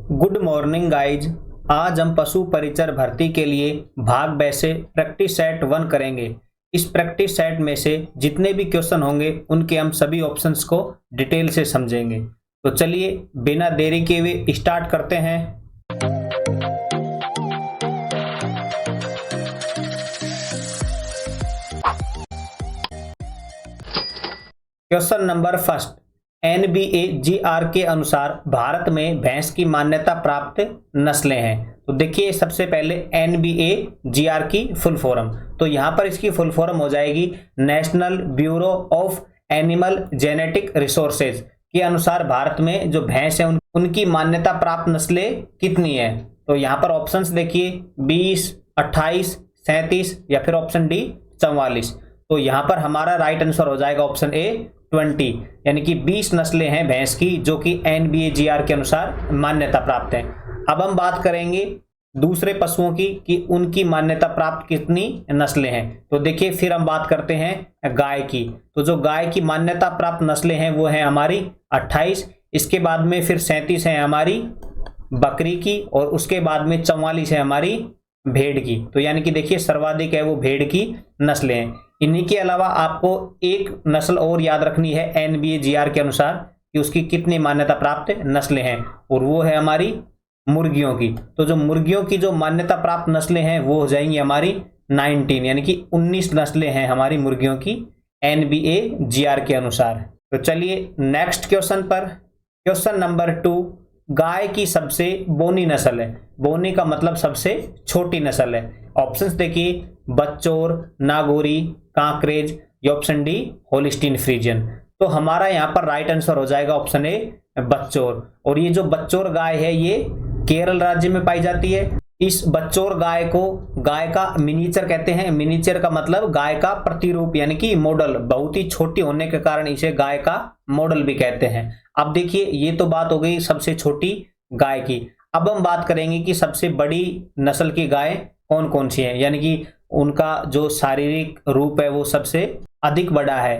Good morning guys. आज हम पशु परिचर भर्ती के लिए भाग ब से प्रैक्टिस सेट 1 करेंगे। इस प्रैक्टिस सेट में से जितने भी क्वेश्चन होंगे उनके हम सभी ऑप्शंस को डिटेल से समझेंगे। तो चलिए बिना देरी किए हुए स्टार्ट करते हैं। क्वेश्चन नंबर फर्स्ट, NBAGR के अनुसार भारत में भैंस की मान्यता प्राप्त नस्लें हैं। तो देखिए सबसे पहले NBAGR की फुल फॉर्म, तो यहां पर इसकी फुल फॉर्म हो जाएगी national bureau of animal genetic resources के अनुसार भारत में जो भैंस है उनकी मान्यता प्राप्त नस्लें कितनी है। तो यहां पर ऑप्शंस देखिए 20, 28, 37 या फिर ऑप्शन डी 44। तो यहां पर हमारा राइट आंसर हो जाएगा ऑप्शन ए 20, यानी कि 20 नस्लें हैं भैंस की जो कि NBAGR के अनुसार मान्यता प्राप्त हैं। अब हम बात करेंगे दूसरे पशुओं की कि उनकी मान्यता प्राप्त कितनी नस्लें हैं। तो देखिए फिर हम बात करते हैं गाय की। तो जो गाय की मान्यता प्राप्त नस्लें हैं वो हैं हमारी 28, इसके बाद में फिर 37 है हमारी बकरी की और उसके बाद में 44 है हमारी भेड़ की। तो यानी कि देखिए सर्वाधिक है वो भेड़ की नस्लें हैं। इन्हीं के अलावा आपको एक नस्ल और याद रखनी है NBAGR के अनुसार कि उसकी कितनी मान्यता प्राप्त नस्लें हैं, और वो है हमारी मुर्गियों की। तो जो मुर्गियों की जो मान्यता प्राप्त नस्लें हैं वो हो जाएंगी हमारी 19, यानी कि 19 नस्लें हैं हमारी मुर्गियों की NBAGR के अनुसार। तो चलिए नेक्स्ट क्वेश्चन पर। क्वेश्चन नंबर 2, गाय की सबसे बोनी नस्ल है। बोनी का मतलब सबसे छोटी नस्ल है। ऑप्शंस देखिए बच्चोर, नागौरी, कांकरेज या ऑप्शन डी होलिस्टीन फ्रीजियन। तो हमारा यहाँ पर राइट आंसर हो जाएगा ऑप्शन ए बच्चोर। और ये जो बच्चोर गाय है ये केरल राज्य में पाई जाती है। इस बच्चोर गाय को गाय का मिनीचर कहते हैं। मिनीचर का मतलब गाय का प्रतिरूप यानी कि मॉडल। बहुत ही छोटी होने के कारण इसे गाय का मॉडल भी कहते हैं। अब देखिए ये तो बात हो गई सबसे छोटी गाय की। अब हम बात करेंगे कि सबसे बड़ी नस्ल की गाय कौन कौन सी है, यानी कि उनका जो शारीरिक रूप है वो सबसे अधिक बड़ा है,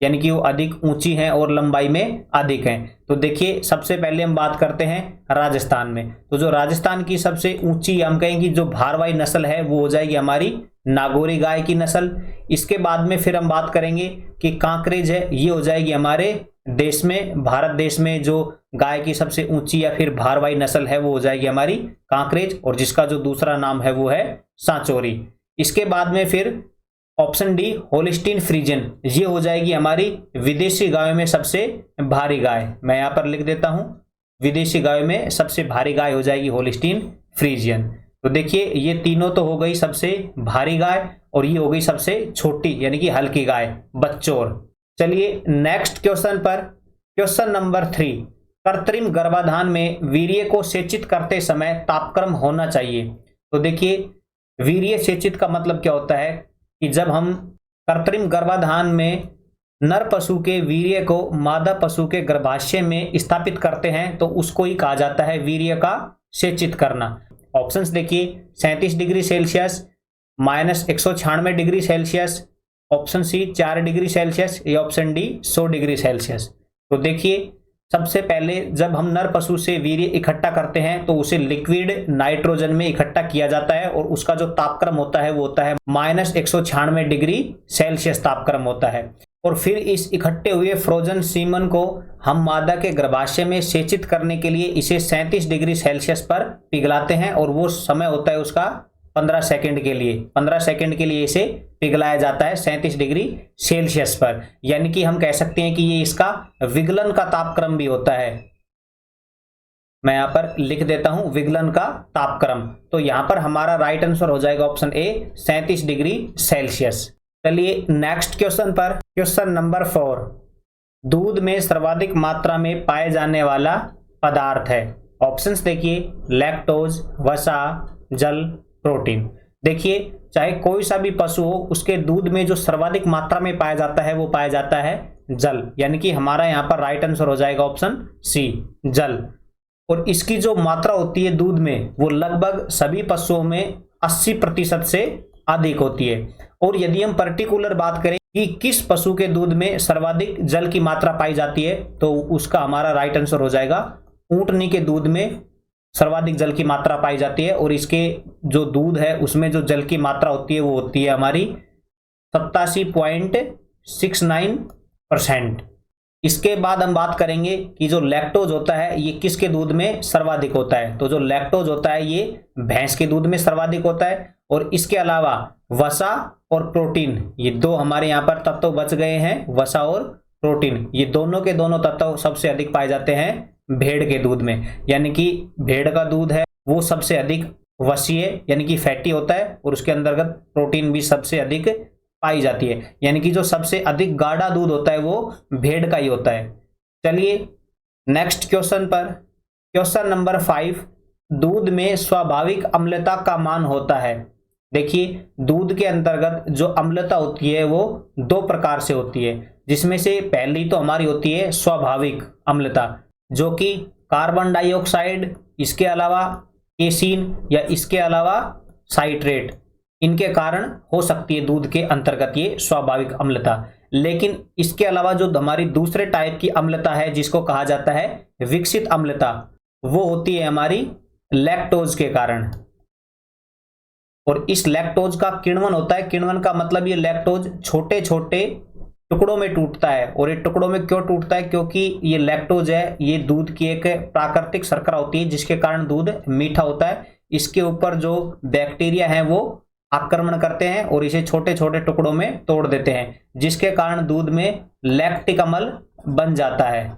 यानी कि वो अधिक ऊंची हैं और लंबाई में अधिक हैं। तो देखिए सबसे पहले हम बात करते हैं राजस्थान में। तो जो राजस्थान की सबसे ऊंची हम कहेंगे जो भारवाही नस्ल है वो हो जाएगी हमारी नागौरी गाय की नस्ल। इसके बाद में फिर हम बात करेंगे कि कांकरेज है, ये हो जाएगी हमारे देश में, भारत देश में जो गाय की सबसे ऊंची या फिर भारवाही नस्ल है वो हो जाएगी हमारी कांकरेज, और जिसका जो दूसरा नाम है वो है सांचौरी। इसके बाद में फिर ऑप्शन डी होलिस्टीन फ्रीजियन, ये हो जाएगी हमारी विदेशी गायों में सबसे भारी गाय। मैं यहाँ पर लिख देता हूं, विदेशी गायों में सबसे भारी गाय हो जाएगी होलिस्टीन फ्रीजियन। तो देखिए ये तीनों तो हो गई सबसे भारी गाय और ये हो गई सबसे छोटी यानी कि हल्की गाय बच्चोर। चलिए नेक्स्ट क्वेश्चन पर। क्वेश्चन नंबर 3, कृत्रिम गर्भाधान में वीर्य को सेचित करते समय तापक्रम होना चाहिए। तो देखिए वीर्य सेचित का मतलब क्या होता है कि जब हम कृत्रिम गर्भाधान में नर पशु के वीर्य को मादा पशु के गर्भाशय में स्थापित करते हैं तो उसको ही कहा जाता है वीर्य का सेचित करना। ऑप्शंस देखिए 37 degree Celsius, -196 degree Celsius, option C 4 degree Celsius या ऑप्शन डी 100 डिग्री सेल्सियस। तो देखिए सबसे पहले जब हम नर पशु से वीर्य इकट्ठा करते हैं तो उसे लिक्विड नाइट्रोजन में इकट्ठा किया जाता है और उसका जो तापक्रम होता है वो होता है -196 डिग्री सेल्सियस तापक्रम होता है। और फिर इस इकट्ठे हुए फ्रोजन सीमन को हम मादा के गर्भाशय में सेचित करने के लिए इसे 37 डिग्री सेल्सियस पर पिघलाते हैं और वो समय होता है उसका 15 सेकंड के लिए। 15 सेकंड के लिए इसे पिघलाया जाता है 37 डिग्री सेल्सियस पर, यानी कि हम कह सकते हैं कि ये इसका विगलन का तापक्रम भी होता है। मैं यहां पर लिख देता हूं विगलन का तापक्रम। तो यहां पर हमारा राइट आंसर हो जाएगा ऑप्शन ए 37 डिग्री सेल्सियस। चलिए नेक्स्ट क्वेश्चन पर। क्वेश्चन नंबर 4, दूध में सर्वाधिक मात्रा में पाए जाने वाला पदार्थ है। ऑप्शंस देखिए लैक्टोज, वसा, जल, प्रोटीन। देखिए चाहे कोई सा भी पशु हो उसके दूध में जो सर्वाधिक मात्रा में पाया जाता है वो पाया जाता है जल, यानी कि हमारा यहाँ पर राइट आंसर हो जाएगा ऑप्शन सी जल। और इसकी जो मात्रा होती है दूध में वो लगभग सभी पशुओं में 80% से अधिक होती है। और यदि हम पर्टिकुलर बात करें कि किस पशु के दूध में सर्वाधिक जल की मात्रा पाई जाती है तो उसका हमारा राइट आंसर हो जाएगा ऊंटनी के दूध में सर्वाधिक जल की मात्रा पाई जाती है और इसके जो दूध है उसमें जो जल की मात्रा होती है वो होती है हमारी 87.69%। इसके बाद हम बात करेंगे कि जो लैक्टोज होता है ये किसके दूध में सर्वाधिक होता है। तो जो लैक्टोज होता है ये भैंस के दूध में सर्वाधिक होता है और इसके अलावा वसा और प्रोटीन, ये दो हमारे यहाँ पर तत्व बच गए हैं, वसा और प्रोटीन, ये दोनों के दोनों तत्व सबसे अधिक पाए जाते हैं भेड़ के दूध में। यानी कि भेड़ का दूध है वो सबसे अधिक वसीय यानी कि फैटी होता है और उसके अंतर्गत प्रोटीन भी सबसे अधिक पाई जाती है। यानी कि जो सबसे अधिक गाढ़ा दूध होता है वो भेड़ का ही होता है। चलिए नेक्स्ट क्वेश्चन पर, क्वेश्चन नंबर 5, दूध में स्वाभाविक अम्लता का मान होता है। देखिए दूध के अंतर्गत जो अम्लता होती है वो दो प्रकार से होती है, जिसमें से पहली तो हमारी होती है स्वाभाविक अम्लता, जो कि कार्बन डाइऑक्साइड, इसके अलावा केसीन या इसके अलावा साइट्रेट, इनके कारण हो सकती है दूध के अंतर्गत ये स्वाभाविक अम्लता। लेकिन इसके अलावा जो हमारी दूसरे टाइप की अम्लता है जिसको कहा जाता है विकसित अम्लता, वो होती है हमारी लैक्टोज के कारण। और इस लैक्टोज का किण्वन होता है, किण्वन का मतलब ये लैक्टोज छोटे छोटे टुकड़ों में टूटता है। और ये टुकड़ों में क्यों टूटता है? क्योंकि ये लैक्टोज है ये दूध की एक प्राकृतिक शर्करा होती है जिसके कारण दूध मीठा होता है। इसके ऊपर जो बैक्टीरिया है वो आक्रमण करते हैं और इसे छोटे छोटे टुकड़ों में तोड़ देते हैं, जिसके कारण दूध में लैक्टिक अम्ल बन जाता है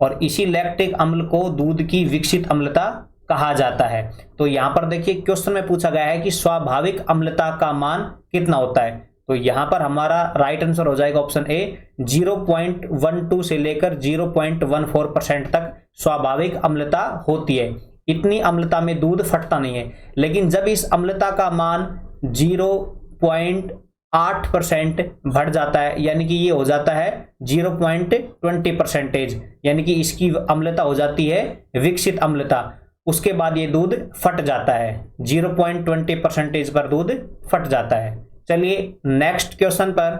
और इसी लैक्टिक अम्ल को दूध की विकसित अम्लता कहा जाता है। तो यहां पर देखिए क्वेश्चन में पूछा गया है कि स्वाभाविक अम्लता का मान कितना होता है। तो यहां पर हमारा राइट आंसर हो जाएगा ऑप्शन ए, 0.12 से लेकर 0.14% तक स्वाभाविक अम्लता होती है। इतनी अम्लता में दूध फटता नहीं है। लेकिन जब इस अम्लता का मान 0.8% बढ़ जाता है, यानी कि ये हो जाता है 0.20%, यानी कि इसकी अम्लता हो जाती है विकसित अम्लता, उसके बाद ये दूध फट जाता है, 0.20% पर दूध फट जाता है। चलिए नेक्स्ट क्वेश्चन पर,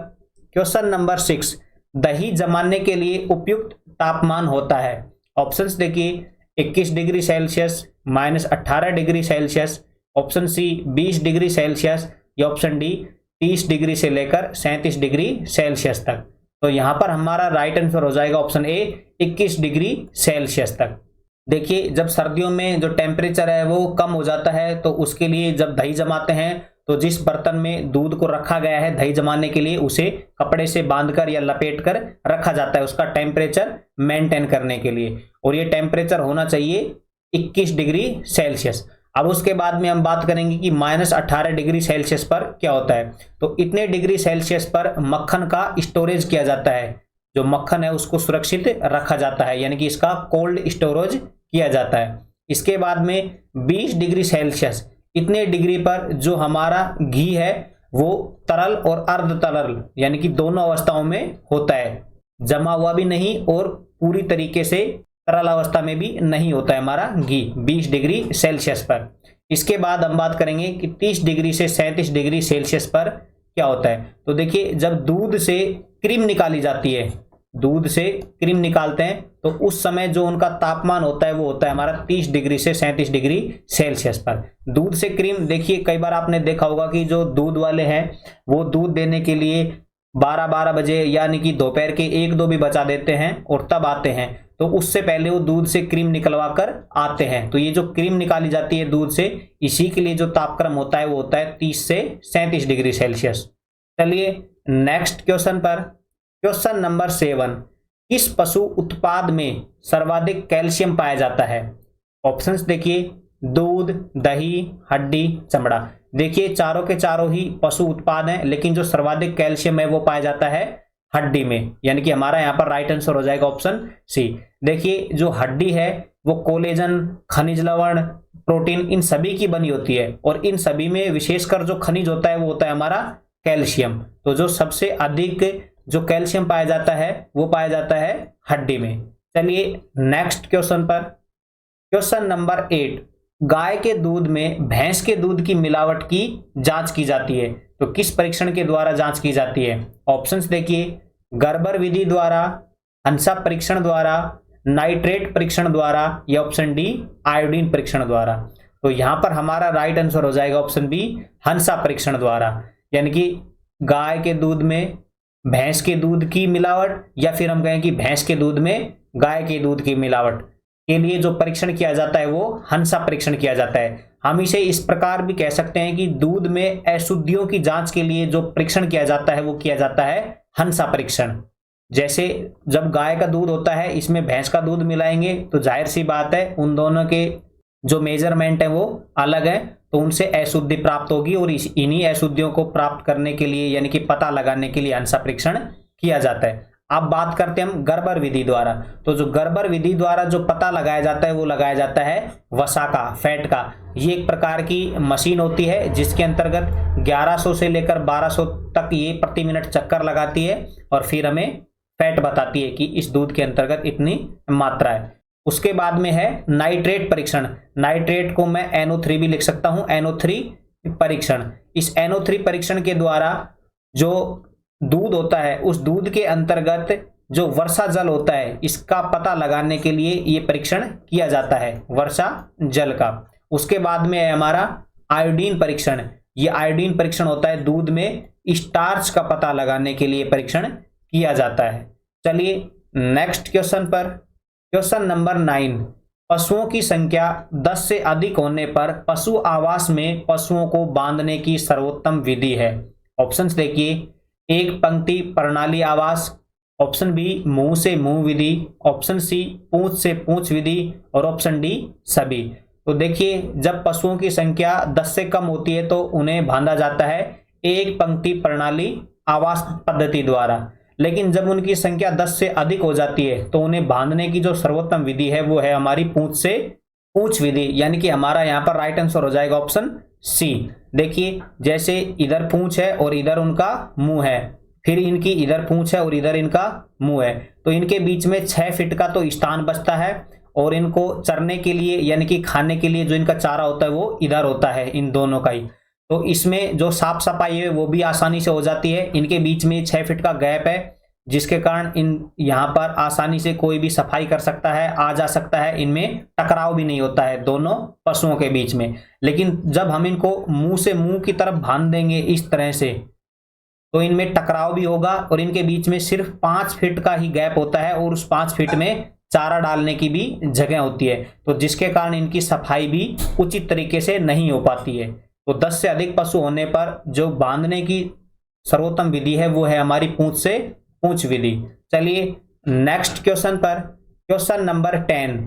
क्वेश्चन नंबर 6, दही जमाने के लिए उपयुक्त तापमान होता है। ऑप्शंस देखिए, 21 degree Celsius, -18 degree Celsius, option C 20 degree Celsius या ऑप्शन डी 30 डिग्री से लेकर 37 डिग्री सेल्सियस तक। तो यहां पर हमारा राइट आंसर हो जाएगा ऑप्शन ए, 21 डिग्री सेल्सियस तक। देखिए जब सर्दियों में जो टेम्परेचर है वो कम हो जाता है, तो उसके लिए जब दही जमाते हैं तो जिस बर्तन में दूध को रखा गया है दही जमाने के लिए, उसे कपड़े से बांधकर या लपेटकर रखा जाता है उसका टेम्परेचर मेंटेन करने के लिए, और ये टेम्परेचर होना चाहिए 21 डिग्री सेल्सियस। अब उसके बाद में हम बात करेंगे कि -18 डिग्री सेल्सियस पर क्या होता है। तो इतने डिग्री सेल्सियस पर मक्खन का स्टोरेज किया जाता है, जो मक्खन है उसको सुरक्षित रखा जाता है, यानी कि इसका कोल्ड स्टोरेज किया जाता है। इसके बाद में 20 डिग्री सेल्सियस, इतने डिग्री पर जो हमारा घी है वो तरल और अर्ध तरल यानी कि दोनों अवस्थाओं में होता है, जमा हुआ भी नहीं और पूरी तरीके से तरल अवस्था में भी नहीं होता है हमारा घी 20 डिग्री सेल्सियस पर। इसके बाद हम बात करेंगे कि 30 डिग्री से 37 डिग्री सेल्सियस पर क्या होता है। तो देखिए जब दूध से क्रीम निकाली जाती है, दूध से क्रीम निकालते हैं तो उस समय जो उनका तापमान होता है वो होता है हमारा 30 डिग्री से 37 डिग्री सेल्सियस पर। दूध से क्रीम, देखिए कई बार आपने देखा होगा कि जो दूध वाले हैं वो दूध देने के लिए 12-12 बजे यानी कि दोपहर के 1-2 भी बचा देते हैं और तब आते हैं, तो उससे पहले वो दूध से क्रीम निकलवा कर आते हैं। तो ये जो क्रीम निकाली जाती है दूध से, इसी के लिए जो तापक्रम होता है वो होता है 30 से 37 डिग्री सेल्सियस। चलिए नेक्स्ट क्वेश्चन पर, क्वेश्चन नंबर 7, किस पशु उत्पाद में सर्वाधिक कैल्शियम पाया जाता है। ऑप्शंस देखिए, दूध, दही, हड्डी, चमड़ा। देखिए चारों के चारों ही पशु उत्पाद हैं, लेकिन जो सर्वाधिक कैल्शियम है वो पाया जाता है हड्डी में, यानी कि हमारा यहाँ पर राइट आंसर हो जाएगा ऑप्शन सी। देखिए जो हड्डी है वो कोलेजन, खनिज लवण, प्रोटीन, इन सभी की बनी होती है, और इन सभी में विशेषकर जो खनिज होता है वो होता है हमारा कैल्शियम। तो जो सबसे अधिक जो कैल्शियम पाया जाता है वो पाया जाता है हड्डी में। चलिए नेक्स्ट क्वेश्चन पर, क्वेश्चन नंबर 8, गाय के दूध में भैंस के दूध की मिलावट की जांच की जाती है, तो किस परीक्षण के द्वारा जांच की जाती है। ऑप्शंस देखिए, गर्बर विधि द्वारा, हंसा परीक्षण द्वारा, नाइट्रेट परीक्षण द्वारा या ऑप्शन डी आयोडीन परीक्षण द्वारा। तो यहां पर हमारा राइट आंसर हो जाएगा ऑप्शन बी हंसा परीक्षण द्वारा, यानी कि गाय के दूध में भैंस के दूध की मिलावट या फिर हम कहें कि भैंस के दूध में गाय के दूध की मिलावट के लिए जो परीक्षण किया जाता है वो हंसा परीक्षण किया जाता है। हम इसे इस प्रकार भी कह सकते हैं कि दूध में अशुद्धियों की जांच के लिए जो परीक्षण किया जाता है वो किया जाता है हंसा परीक्षण। जैसे जब गाय का दूध होता है इसमें भैंस का दूध मिलाएंगे तो जाहिर सी बात है उन दोनों के जो मेजरमेंट है वो अलग है, तो उनसे अशुद्धि प्राप्त होगी और इन्हीं अशुद्धियों को प्राप्त करने के लिए यानी कि पता लगाने के लिए हंसा परीक्षण किया जाता है। अब बात करते हैं हम गर्बर विधि द्वारा। तो जो गर्बर विधि द्वारा जो पता लगाया जाता है वो लगाया जाता है वसा का, फैट का। ये एक प्रकार की मशीन होती है जिसके अंतर्गत 1100 से लेकर 1200 तक ये प्रति मिनट चक्कर लगाती है और फिर हमें फैट बताती है कि इस दूध के अंतर्गत इतनी मात्रा है। उसके बाद में है नाइट्रेट परीक्षण। नाइट्रेट को मैं NO3 भी लिख सकता हूं, NO3 परीक्षण। इस NO3 परीक्षण के द्वारा जो दूध होता है उस दूध के अंतर्गत जो वर्षा जल होता है इसका पता लगाने के लिए ये परीक्षण किया जाता है, वर्षा जल का। उसके बाद में है हमारा आयोडीन परीक्षण। ये आयोडीन परीक्षण होता है दूध में स्टार्च का पता लगाने के लिए परीक्षण किया जाता है। चलिए नेक्स्ट क्वेश्चन पर, क्वेश्चन नंबर 9। पशुओं की संख्या 10 से अधिक होने पर पशु आवास में पशुओं को बांधने की सर्वोत्तम विधि है। ऑप्शंस देखिए, एक पंक्ति प्रणाली आवास, ऑप्शन बी मुंह से मुंह विधि, ऑप्शन सी पूंछ से पूंछ विधि और ऑप्शन डी सभी। तो देखिए जब पशुओं की संख्या 10 से कम होती है तो उन्हें बांधा जाता है एक पंक्ति प्रणाली आवास पद्धति द्वारा, लेकिन जब उनकी संख्या 10 से अधिक हो जाती है तो उन्हें बांधने की जो सर्वोत्तम विधि है वो है हमारी पूंछ से पूंछ विधि, यानी कि हमारा यहाँ पर राइट आंसर हो जाएगा ऑप्शन सी। देखिए जैसे इधर पूंछ है और इधर उनका मुंह है, फिर इनकी इधर पूंछ है और इधर इनका मुंह है, तो इनके बीच में 6 फीट का तो स्थान बचता है और इनको चरने के लिए यानी कि खाने के लिए जो इनका चारा होता है वो इधर होता है इन दोनों का ही। तो इसमें जो साफ सफाई है वो भी आसानी से हो जाती है। इनके बीच में 6 फीट का गैप है जिसके कारण इन यहाँ पर आसानी से कोई भी सफाई कर सकता है, आ जा सकता है, इनमें टकराव भी नहीं होता है दोनों पशुओं के बीच में। लेकिन जब हम इनको मुंह से मुंह की तरफ बांध देंगे इस तरह से तो इनमें टकराव भी होगा और इनके बीच में सिर्फ 5 फीट का ही गैप होता है और उस 5 फीट में चारा डालने की भी जगह होती है, तो जिसके कारण इनकी सफाई भी उचित तरीके से नहीं हो पाती है। तो 10 से अधिक पशु होने पर जो बांधने की सर्वोत्तम विधि है वो है हमारी पूंछ से पूंछ विधि। चलिए नेक्स्ट क्वेश्चन पर, क्वेश्चन नंबर 10।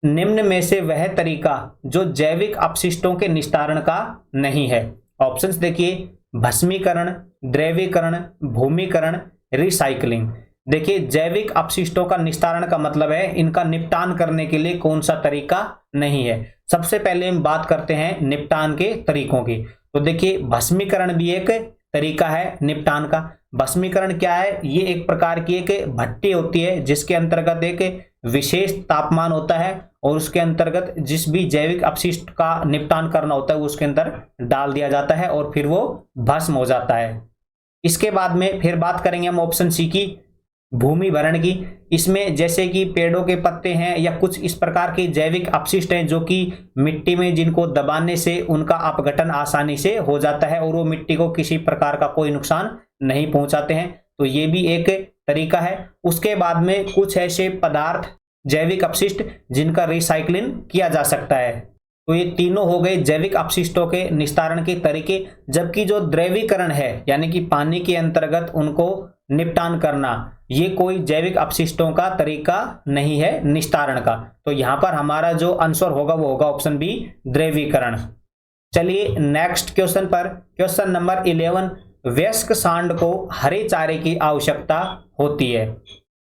निम्न में से वह तरीका जो जैविक अपशिष्टों के निस्तारण का नहीं है। ऑप्शंस देखिए, भस्मीकरण, द्रवीकरण, भूमिकरण, रिसाइकलिंग। देखिए जैविक अपशिष्टों का निस्तारण का मतलब है इनका निपटान करने के लिए कौन सा तरीका नहीं है। सबसे पहले हम बात करते हैं निपटान के तरीकों की। तो देखिए भस्मीकरण भी एक तरीका है निपटान का। भस्मीकरण क्या है? ये एक प्रकार की एक भट्टी होती है जिसके अंतर्गत एक विशेष तापमान होता है और उसके अंतर्गत जिस भी जैविक अपशिष्ट का निपटान करना होता है वो उसके अंदर डाल दिया जाता है और फिर वो भस्म हो जाता है। इसके बाद में फिर बात करेंगे हम ऑप्शन सी की, भूमि भरण की। इसमें जैसे कि पेड़ों के पत्ते हैं या कुछ इस प्रकार के जैविक अपशिष्ट हैं जो कि मिट्टी में जिनको दबाने से उनका अपघटन आसानी से हो जाता है और वो मिट्टी को किसी प्रकार का कोई नुकसान नहीं पहुंचाते हैं, तो ये भी एक तरीका है। उसके बाद में कुछ ऐसे पदार्थ जैविक अपशिष्ट जिनका रिसाइक्लिंग किया जा सकता है। तो ये तीनों हो गए जैविक अपशिष्टों के निस्तारण के तरीके। जबकि जो द्रवीकरण है यानी कि पानी के अंतर्गत उनको निपटान करना, ये कोई जैविक अपशिष्टों का तरीका नहीं है निस्तारण का। तो यहां पर हमारा जो आंसर होगा वो होगा ऑप्शन बी, द्रवीकरण। चलिए नेक्स्ट क्वेश्चन पर, क्वेश्चन नंबर 11। वयस्क सांड को हरे चारे की आवश्यकता होती है।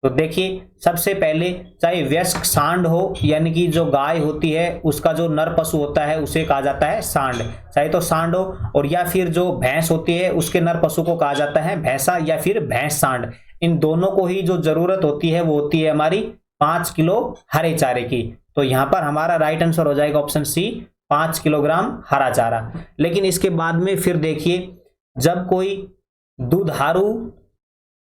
तो देखिए सबसे पहले चाहे वयस्क सांड हो यानी कि जो गाय होती है उसका जो नर पशु होता है उसे कहा जाता है सांड, चाहे तो सांड हो, और या फिर जो भैंस होती है उसके नर पशु को कहा जाता है भैंसा या फिर भैंस सांड। इन दोनों को ही जो जरूरत होती है वो होती है हमारी 5 किलो हरे चारे की। तो यहाँ पर हमारा राइट आंसर हो जाएगा ऑप्शन सी, 5 किलोग्राम हरा चारा। लेकिन इसके बाद में फिर देखिए जब कोई दुधारू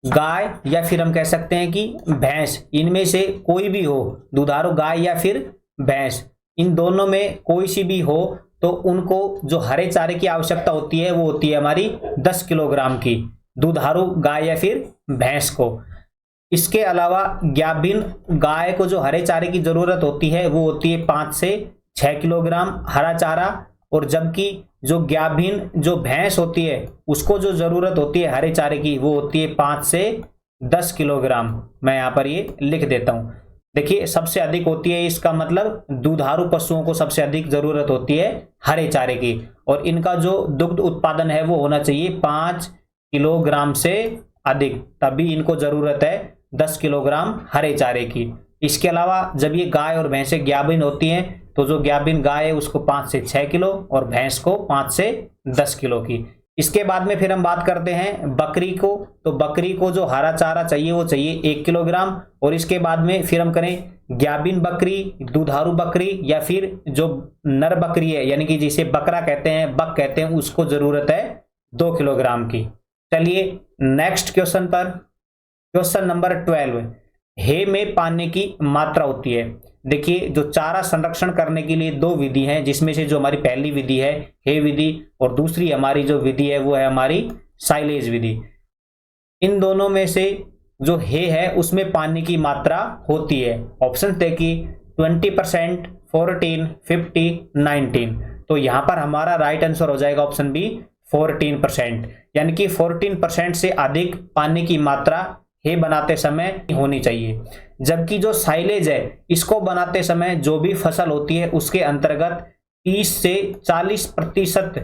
गाय या फिर हम कह सकते हैं कि भैंस, इनमें से कोई भी हो, दुधारू गाय या फिर भैंस, इन दोनों में कोई सी भी हो, तो उनको जो हरे चारे की आवश्यकता होती है वो होती है हमारी 10 किलोग्राम की, दुधारू गाय या फिर भैंस को। इसके अलावा गाभिन गाय को जो हरे चारे की जरूरत होती है वो होती है 5 से 6 किलोग्राम हरा चारा, और जबकि जो गाभिन जो भैंस होती है उसको जो जरूरत होती है हरे चारे की वो होती है 5 से 10 किलोग्राम। मैं यहाँ पर ये लिख देता हूँ। देखिए सबसे अधिक होती है, इसका मतलब दुधारू पशुओं को सबसे अधिक जरूरत होती है हरे चारे की, और इनका जो दुग्ध उत्पादन है वो होना चाहिए 5 किलोग्राम से अधिक, तभी इनको जरूरत है 10 किलोग्राम हरे चारे की। इसके अलावा जब ये गाय और भैंसें गाभिन होती हैं तो जो गाभिन गाय है उसको 5 से 6 किलो और भैंस को 5 से 10 किलो की। इसके बाद में फिर हम बात करते हैं बकरी को, तो बकरी को जो हरा चारा चाहिए वो चाहिए 1 किलोग्राम, और इसके बाद में फिर हम करें गाभिन बकरी, दुधारू बकरी या फिर जो नर बकरी है यानी कि जिसे बकरा कहते हैं, बक कहते हैं, उसको जरूरत है 2 किलोग्राम की। चलिए नेक्स्ट क्वेश्चन पर, क्वेश्चन नंबर 12, हे में पानी की मात्रा होती है। देखिए जो चारा संरक्षण करने के लिए 2 विधि हैं, जिसमें से जो हमारी पहली विधि है हे विधि और दूसरी हमारी जो विधि है वो है हमारी साइलेज विधि। इन दोनों में से जो हे है उसमें पानी की मात्रा होती है। ऑप्शन देखिए 20%, 14, 50, 19। तो यहां पर हमारा राइट आंसर हो जाएगा ऑप्शन बी 14%, यानी कि 14% से अधिक पानी की मात्रा हे बनाते समय होनी चाहिए। जबकि जो साइलेज है इसको बनाते समय जो भी फसल होती है उसके अंतर्गत 30 से 40%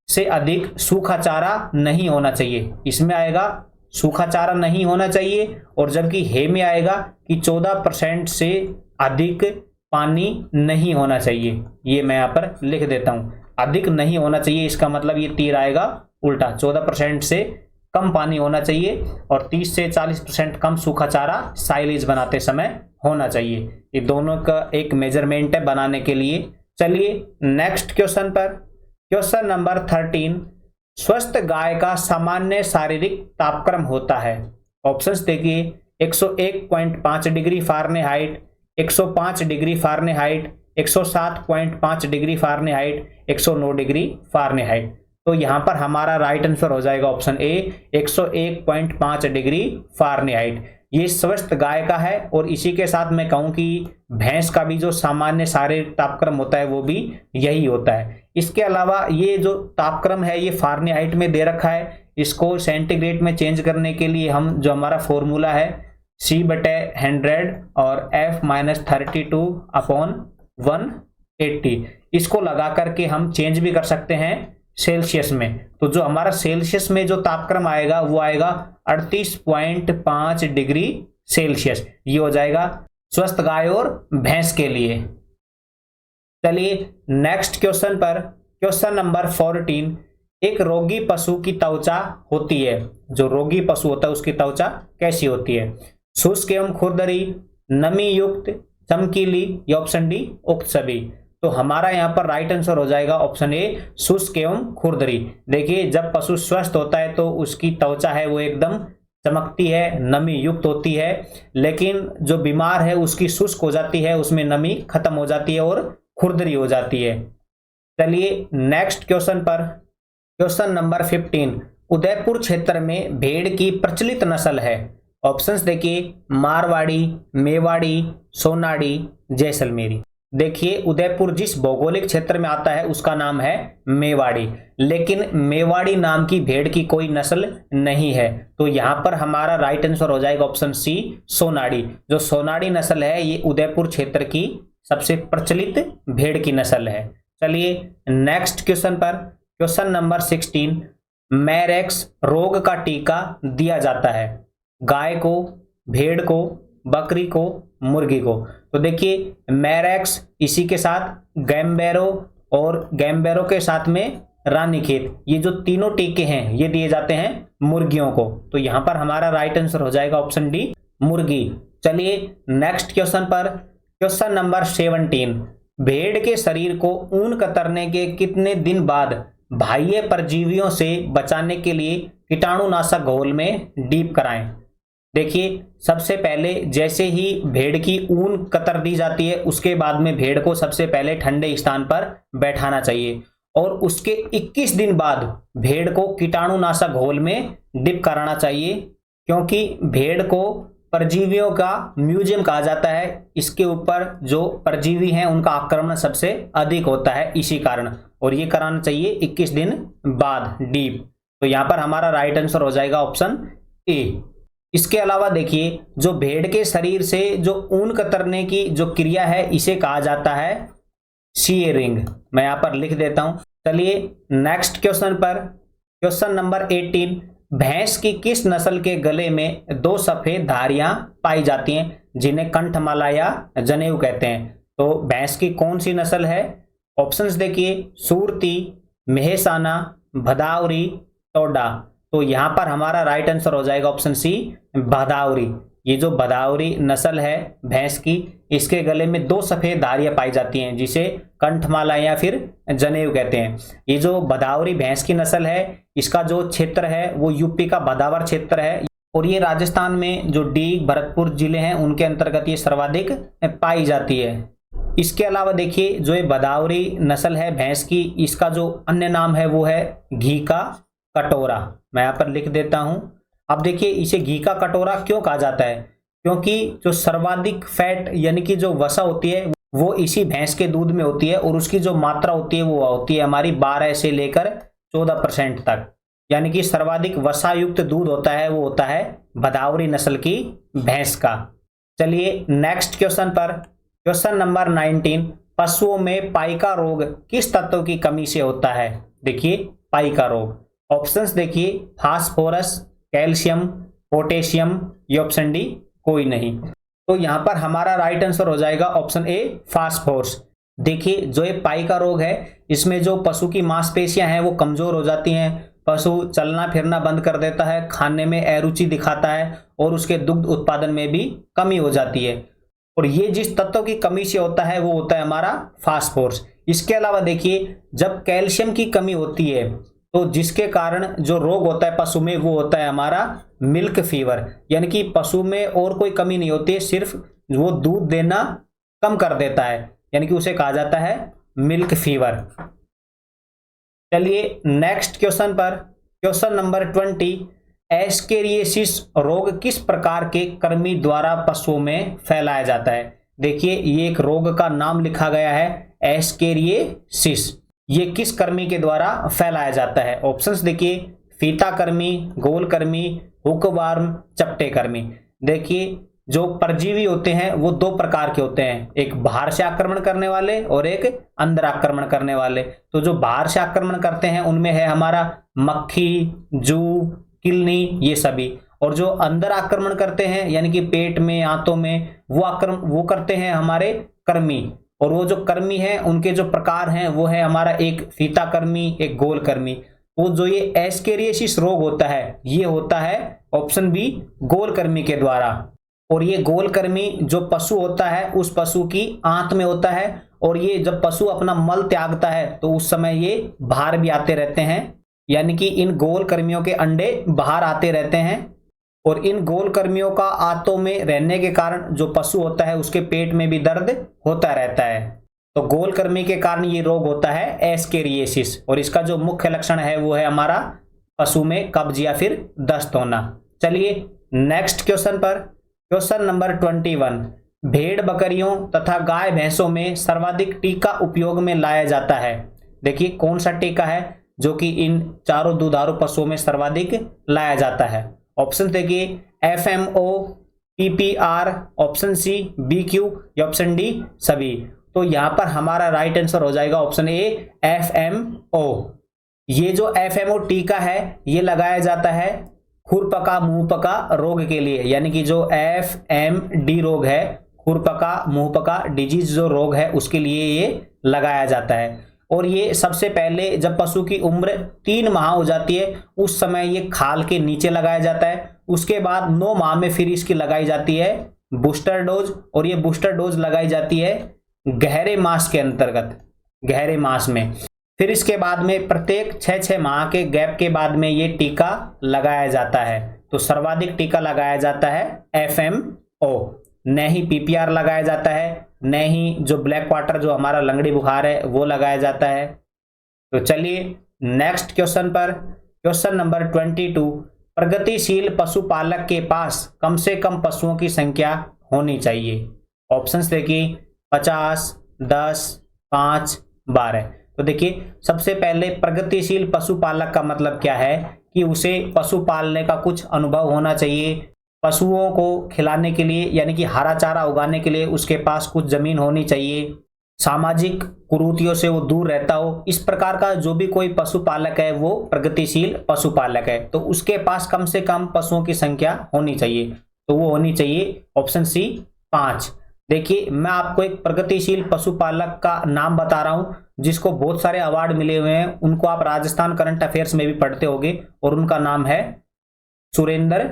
से अधिक सूखा चारा नहीं होना चाहिए। इसमें आएगा सूखा चारा नहीं होना चाहिए, और जबकि हे में आएगा कि 14% से अधिक पानी नहीं होना चाहिए। ये मैं यहाँ पर लिख देता हूं, अधिक नहीं होना चाहिए, इसका मतलब ये तीर आएगा उल्टा, 14% से कम पानी होना चाहिए और 30 से 40% कम सूखा चारा साइलेज बनाते समय होना चाहिए। ये दोनों का एक मेजरमेंट है बनाने के लिए। चलिए नेक्स्ट क्वेश्चन पर, क्वेश्चन नंबर 13, स्वस्थ गाय का सामान्य शारीरिक तापक्रम होता है। ऑप्शंस देखिए 101.5 degree Fahrenheit, 105 degree Fahrenheit, 107.5 degree Fahrenheit, 109 degree Fahrenheit. तो यहां पर हमारा राइट आंसर हो जाएगा ऑप्शन ए 101.5 डिग्री फ़ारेनहाइट। ये स्वस्थ गाय का है, और इसी के साथ मैं कहूं कि भैंस का भी जो सामान्य शारीरिक तापक्रम होता है वो भी यही होता है। इसके अलावा ये जो तापक्रम है ये फ़ारेनहाइट में दे रखा है, इसको सेंटीग्रेड में चेंज करने के लिए हम जो हमारा फॉर्मूला है C/100 और F-32/180 इसको लगा करके हम चेंज भी कर सकते हैं सेल्सियस में। तो जो हमारा सेल्सियस में जो तापक्रम आएगा वो आएगा 38.5 डिग्री सेल्सियस। ये हो जाएगा स्वस्थ गाय और भैंस के लिए। चलिए नेक्स्ट क्वेश्चन पर, क्वेश्चन नंबर 14, एक रोगी पशु की त्वचा होती है, जो रोगी पशु होता है उसकी त्वचा कैसी होती है? शुष्क एवं खुरदरी, नमी युक्त, चमकीली, या ऑप्शन डी उक्त सभी। तो हमारा यहाँ पर राइट आंसर हो जाएगा ऑप्शन ए शुष्क एवं खुरदरी। देखिए जब पशु स्वस्थ होता है तो उसकी त्वचा है वो एकदम चमकती है, नमी युक्त होती है, लेकिन जो बीमार है उसकी शुष्क हो जाती है, उसमें नमी खत्म हो जाती है और खुरदरी हो जाती है। चलिए नेक्स्ट क्वेश्चन पर, क्वेश्चन नंबर 15, उदयपुर क्षेत्र में भेड़ की प्रचलित नस्ल है। ऑप्शंस देखिए मारवाड़ी, मेवाड़ी, सोनाड़ी, जैसलमेरी। देखिए उदयपुर जिस भौगोलिक क्षेत्र में आता है उसका नाम है मेवाड़ी, लेकिन मेवाड़ी नाम की भेड़ की कोई नस्ल नहीं है। तो यहां पर हमारा राइट आंसर हो जाएगा ऑप्शन सी सोनाड़ी। जो सोनाड़ी नस्ल है ये उदयपुर क्षेत्र की सबसे प्रचलित भेड़ की नस्ल है। चलिए नेक्स्ट क्वेश्चन पर, क्वेश्चन नंबर 16, मैरेक्स रोग का टीका दिया जाता है गाय को, भेड़ को, बकरी को, मुर्गी को। तो देखिए मैरेक्स, इसी के साथ गैम्बेरो और गैम्बेरो के साथ में रानीखेत, ये जो तीनों टीके हैं ये दिए जाते हैं मुर्गियों को। तो यहां पर हमारा राइट आंसर हो जाएगा ऑप्शन डी मुर्गी। चलिए नेक्स्ट क्वेश्चन पर, क्वेश्चन नंबर 17, भेड़ के शरीर को ऊन कतरने के कितने दिन बाद बाह्य परजीवियों से बचाने के लिए कीटाणुनाशक घोल में डीप कराएं? देखिए सबसे पहले जैसे ही भेड़ की ऊन कतर दी जाती है उसके बाद में भेड़ को सबसे पहले ठंडे स्थान पर बैठाना चाहिए और उसके 21 दिन बाद भेड़ को कीटाणुनाशक घोल में डिप कराना चाहिए, क्योंकि भेड़ को परजीवियों का म्यूजियम कहा जाता है। इसके ऊपर जो परजीवी हैं उनका आक्रमण सबसे अधिक होता है इसी कारण, और ये कराना चाहिए 21 दिन बाद डीप। तो यहां पर हमारा राइट आंसर हो जाएगा ऑप्शन ए। इसके अलावा देखिए जो भेड़ के शरीर से जो ऊन कतरने की जो क्रिया है इसे कहा जाता है शीयरिंग। मैं यहां पर लिख देता हूं। चलिए नेक्स्ट क्वेश्चन पर, क्वेश्चन नंबर 18, भैंस की किस नस्ल के गले में 2 सफेद धारियां पाई जाती हैं जिन्हें कंठमाला या जनेऊ कहते हैं? तो भैंस की कौन सी नस्ल है? ऑप्शंस देखिए, सूरती, मेहसाना, भदावरी, टोडा। तो यहां पर हमारा राइट आंसर हो जाएगा ऑप्शन सी, भदावरी। ये जो भदावरी नस्ल है भैंस की, इसके गले में 2 सफेद धारियां पाई जाती हैं जिसे कंठमाला या फिर जनेऊ कहते हैं। ये जो भदावरी भैंस की नस्ल है इसका जो क्षेत्र है वो यूपी का भदावर क्षेत्र है, और ये राजस्थान में जो डीग, भरतपुर जिले हैं उनके अंतर्गत ये सर्वाधिक पाई जाती है। इसके अलावा देखिए जो ये भदावरी नस्ल है भैंस की, इसका जो अन्य नाम है वो है घी का कटोरा। मैं यहाँ पर लिख देता हूं। अब देखिए इसे घी का कटोरा क्यों कहा जाता है? क्योंकि जो सर्वाधिक फैट यानी कि जो वसा होती है वो इसी भैंस के दूध में होती है, और उसकी जो मात्रा होती है वो होती है हमारी 12 से लेकर 14% तक, यानी कि सर्वाधिक वसा युक्त दूध होता है वो होता है भदावरी नस्ल की भैंस का। चलिए नेक्स्ट क्वेश्चन पर, क्वेश्चन नंबर 19, पशुओं में पाइका रोग किस तत्व की कमी से होता है? देखिए पाइका रोग, ऑप्शंस देखिए, फास्फोरस, कैल्शियम, पोटेशियम, ये ऑप्शन डी कोई नहीं। तो यहां पर हमारा राइट आंसर हो जाएगा ऑप्शन ए, फास्फोरस। देखिए जो ये पाइका रोग है इसमें जो पशु की मांसपेशियां हैं वो कमजोर हो जाती हैं, पशु चलना फिरना बंद कर देता है, खाने में अरुचि दिखाता है और उसके दुग्ध उत्पादन में भी कमी हो जाती है, और ये जिस तत्व की कमी से होता है वो होता है हमारा फास्फोरस। इसके अलावा देखिए जब कैल्शियम की कमी होती है तो जिसके कारण जो रोग होता है पशु में वो होता है हमारा मिल्क फीवर, यानी कि पशु में और कोई कमी नहीं होती है, सिर्फ वो दूध देना कम कर देता है, यानी कि उसे कहा जाता है मिल्क फीवर। चलिए नेक्स्ट क्वेश्चन पर, क्वेश्चन नंबर 20, एस्केरियोसिस रोग किस प्रकार के कृमि द्वारा पशुओं में फैलाया जाता है? देखिए ये एक रोग का नाम लिखा गया है एस्केरियोसिस, ये किस कृमि के द्वारा फैलाया जाता है? ऑप्शंस देखिए, फीता कृमि, गोल कृमि, हुकवर्म, चपटे कृमि। देखिए जो परजीवी होते हैं वो 2 प्रकार के होते हैं, एक बाहर से आक्रमण करने वाले और एक अंदर आक्रमण करने वाले। तो जो बाहर से आक्रमण करते हैं उनमें है हमारा मक्खी, जू, किलनी, ये सभी, और जो अंदर आक्रमण करते हैं यानी कि पेट में, आंतों में, वो करते हैं हमारे कर्मी। और वो जो कर्मी है उनके जो प्रकार हैं वो है हमारा एक फीता कर्मी, एक गोल कर्मी। वो जो ये एस्केरियोसिस रोग होता है ये होता है ऑप्शन बी, गोल कर्मी के द्वारा। और ये गोल कर्मी जो पशु होता है उस पशु की आंत में होता है, और ये जब पशु अपना मल त्यागता है तो उस समय ये बाहर भी आते रहते हैं, यानी कि इन गोल कर्मियों के अंडे बाहर आते रहते हैं, और इन गोल कर्मियों का आंतों में रहने के कारण जो पशु होता है उसके पेट में भी दर्द होता रहता है। तो गोल कर्मी के कारण ये रोग होता है एस्केरियोसिस, और इसका जो मुख्य लक्षण है वो है हमारा पशु में कब्ज या फिर दस्त होना। चलिए नेक्स्ट क्वेश्चन पर, क्वेश्चन नंबर 21, भेड़ बकरियों तथा गाय भैंसों में सर्वाधिक टीका उपयोग में लाया जाता है? देखिए कौन सा टीका है जो कि इन चारों दुधारू पशुओं में सर्वाधिक लाया जाता है? ऑप्शन देखिए, FMO, PPR, option C BQ या ऑप्शन डी सभी। तो यहां पर हमारा राइट आंसर हो जाएगा ऑप्शन ए, FMO। ये जो FMO टीका है ये लगाया जाता है खुरपका मुंहपका रोग के लिए, यानी कि जो FMD रोग है, खुरपका मुंहपका डिजीज जो रोग है उसके लिए ये लगाया जाता है। और ये सबसे पहले जब पशु की उम्र 3 माह हो जाती है उस समय ये खाल के नीचे लगाया जाता है, उसके बाद 9 माह में फिर इसकी लगाई जाती है बूस्टर डोज, और ये बूस्टर डोज लगाई जाती है गहरे मास के अंतर्गत, गहरे मास में। फिर इसके बाद में प्रत्येक 6-6 माह के गैप के बाद में ये टीका लगाया जाता है। तो सर्वाधिक टीका लगाया जाता है FMO, न ही PPR लगाया जाता है, न ही जो ब्लैक क्वार्टर जो हमारा लंगड़ी बुखार है वो लगाया जाता है। तो चलिए नेक्स्ट क्वेश्चन पर, क्वेश्चन नंबर 22, प्रगतिशील पशुपालक के पास कम से कम पशुओं की संख्या होनी चाहिए। ऑप्शंस देखिए 50, 10, 5, 12। तो देखिए सबसे पहले प्रगतिशील पशुपालक का मतलब क्या है कि उसे पशु पालने का कुछ अनुभव होना चाहिए, पशुओं को खिलाने के लिए यानी कि हरा चारा उगाने के लिए उसके पास कुछ जमीन होनी चाहिए, सामाजिक कुरीतियों से वो दूर रहता हो। इस प्रकार का जो भी कोई पशुपालक है वो प्रगतिशील पशुपालक है। तो उसके पास कम से कम पशुओं की संख्या होनी चाहिए, तो वो होनी चाहिए ऑप्शन सी 5। देखिए मैं आपको एक प्रगतिशील पशुपालक का नाम बता रहा हूं जिसको बहुत सारे अवार्ड मिले हुए हैं, उनको आप राजस्थान करंट अफेयर्स में भी पढ़ते होंगे, और उनका नाम है सुरेंद्र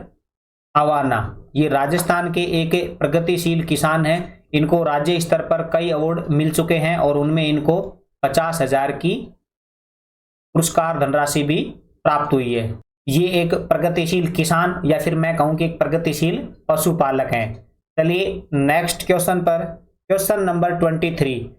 अवाना। ये राजस्थान के एक प्रगतिशील किसान हैं, इनको राज्य स्तर पर कई अवार्ड मिल चुके हैं और उनमें इनको 50,000 की पुरस्कार धनराशि भी प्राप्त हुई है। ये एक प्रगतिशील किसान या फिर मैं कहूं कि एक प्रगतिशील पशुपालक हैं। चलिए नेक्स्ट क्वेश्चन पर, क्वेश्चन नंबर 23,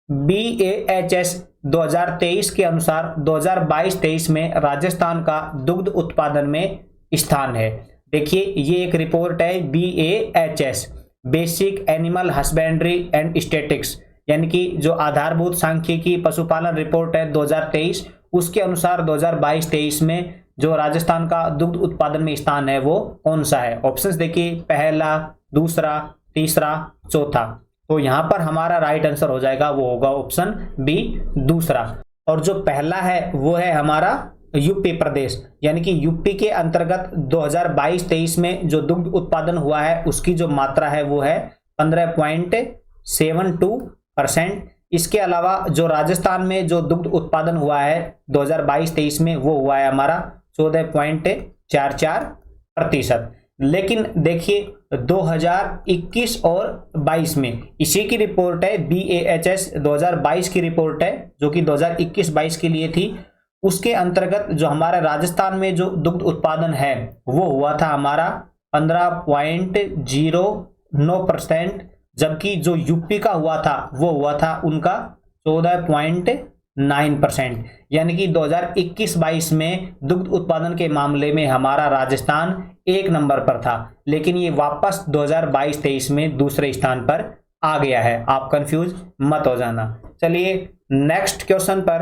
BAHS 2023 के अनुसार 2022-23 में राजस्थान का दुग्ध उत्पादन में स्थान है। देखिए ये एक रिपोर्ट है BAHS, basic animal husbandry and statics, यानी कि जो आधारभूत सांख्यिकी पशुपालन रिपोर्ट है 2023, उसके अनुसार 2022-23 में जो राजस्थान का दुग्ध उत्पादन में स्थान है वो कौन सा है। ऑप्शंस देखिए पहला, दूसरा, तीसरा, चौथा। तो यहां पर हमारा राइट आंसर हो जाएगा, वो होगा ऑप्शन बी दूसरा। और जो पहला है वो है हमारा यूपी प्रदेश, यानी कि यूपी के अंतर्गत 2022-23 में जो दुग्ध उत्पादन हुआ है उसकी जो मात्रा है वो है 15.72%। इसके अलावा जो राजस्थान में जो दुग्ध उत्पादन हुआ है 2022-23 में वो हुआ है हमारा 14.44%। लेकिन देखिए 2021 और 22 में, इसी की रिपोर्ट है BAHS 2022 की रिपोर्ट है जो कि 2021-22 के लिए थी, उसके अंतर्गत जो हमारे राजस्थान में जो दुग्ध उत्पादन है वो हुआ था हमारा 15.09%, जबकि जो यूपी का हुआ था वो हुआ था उनका 14.9%। यानी कि 2021-22 में दुग्ध उत्पादन के मामले में हमारा राजस्थान 1 नंबर पर था, लेकिन ये वापस 2022-23 में दूसरे स्थान पर आ गया है। आप कंफ्यूज मत हो जाना। चलिए नेक्स्ट क्वेश्चन पर,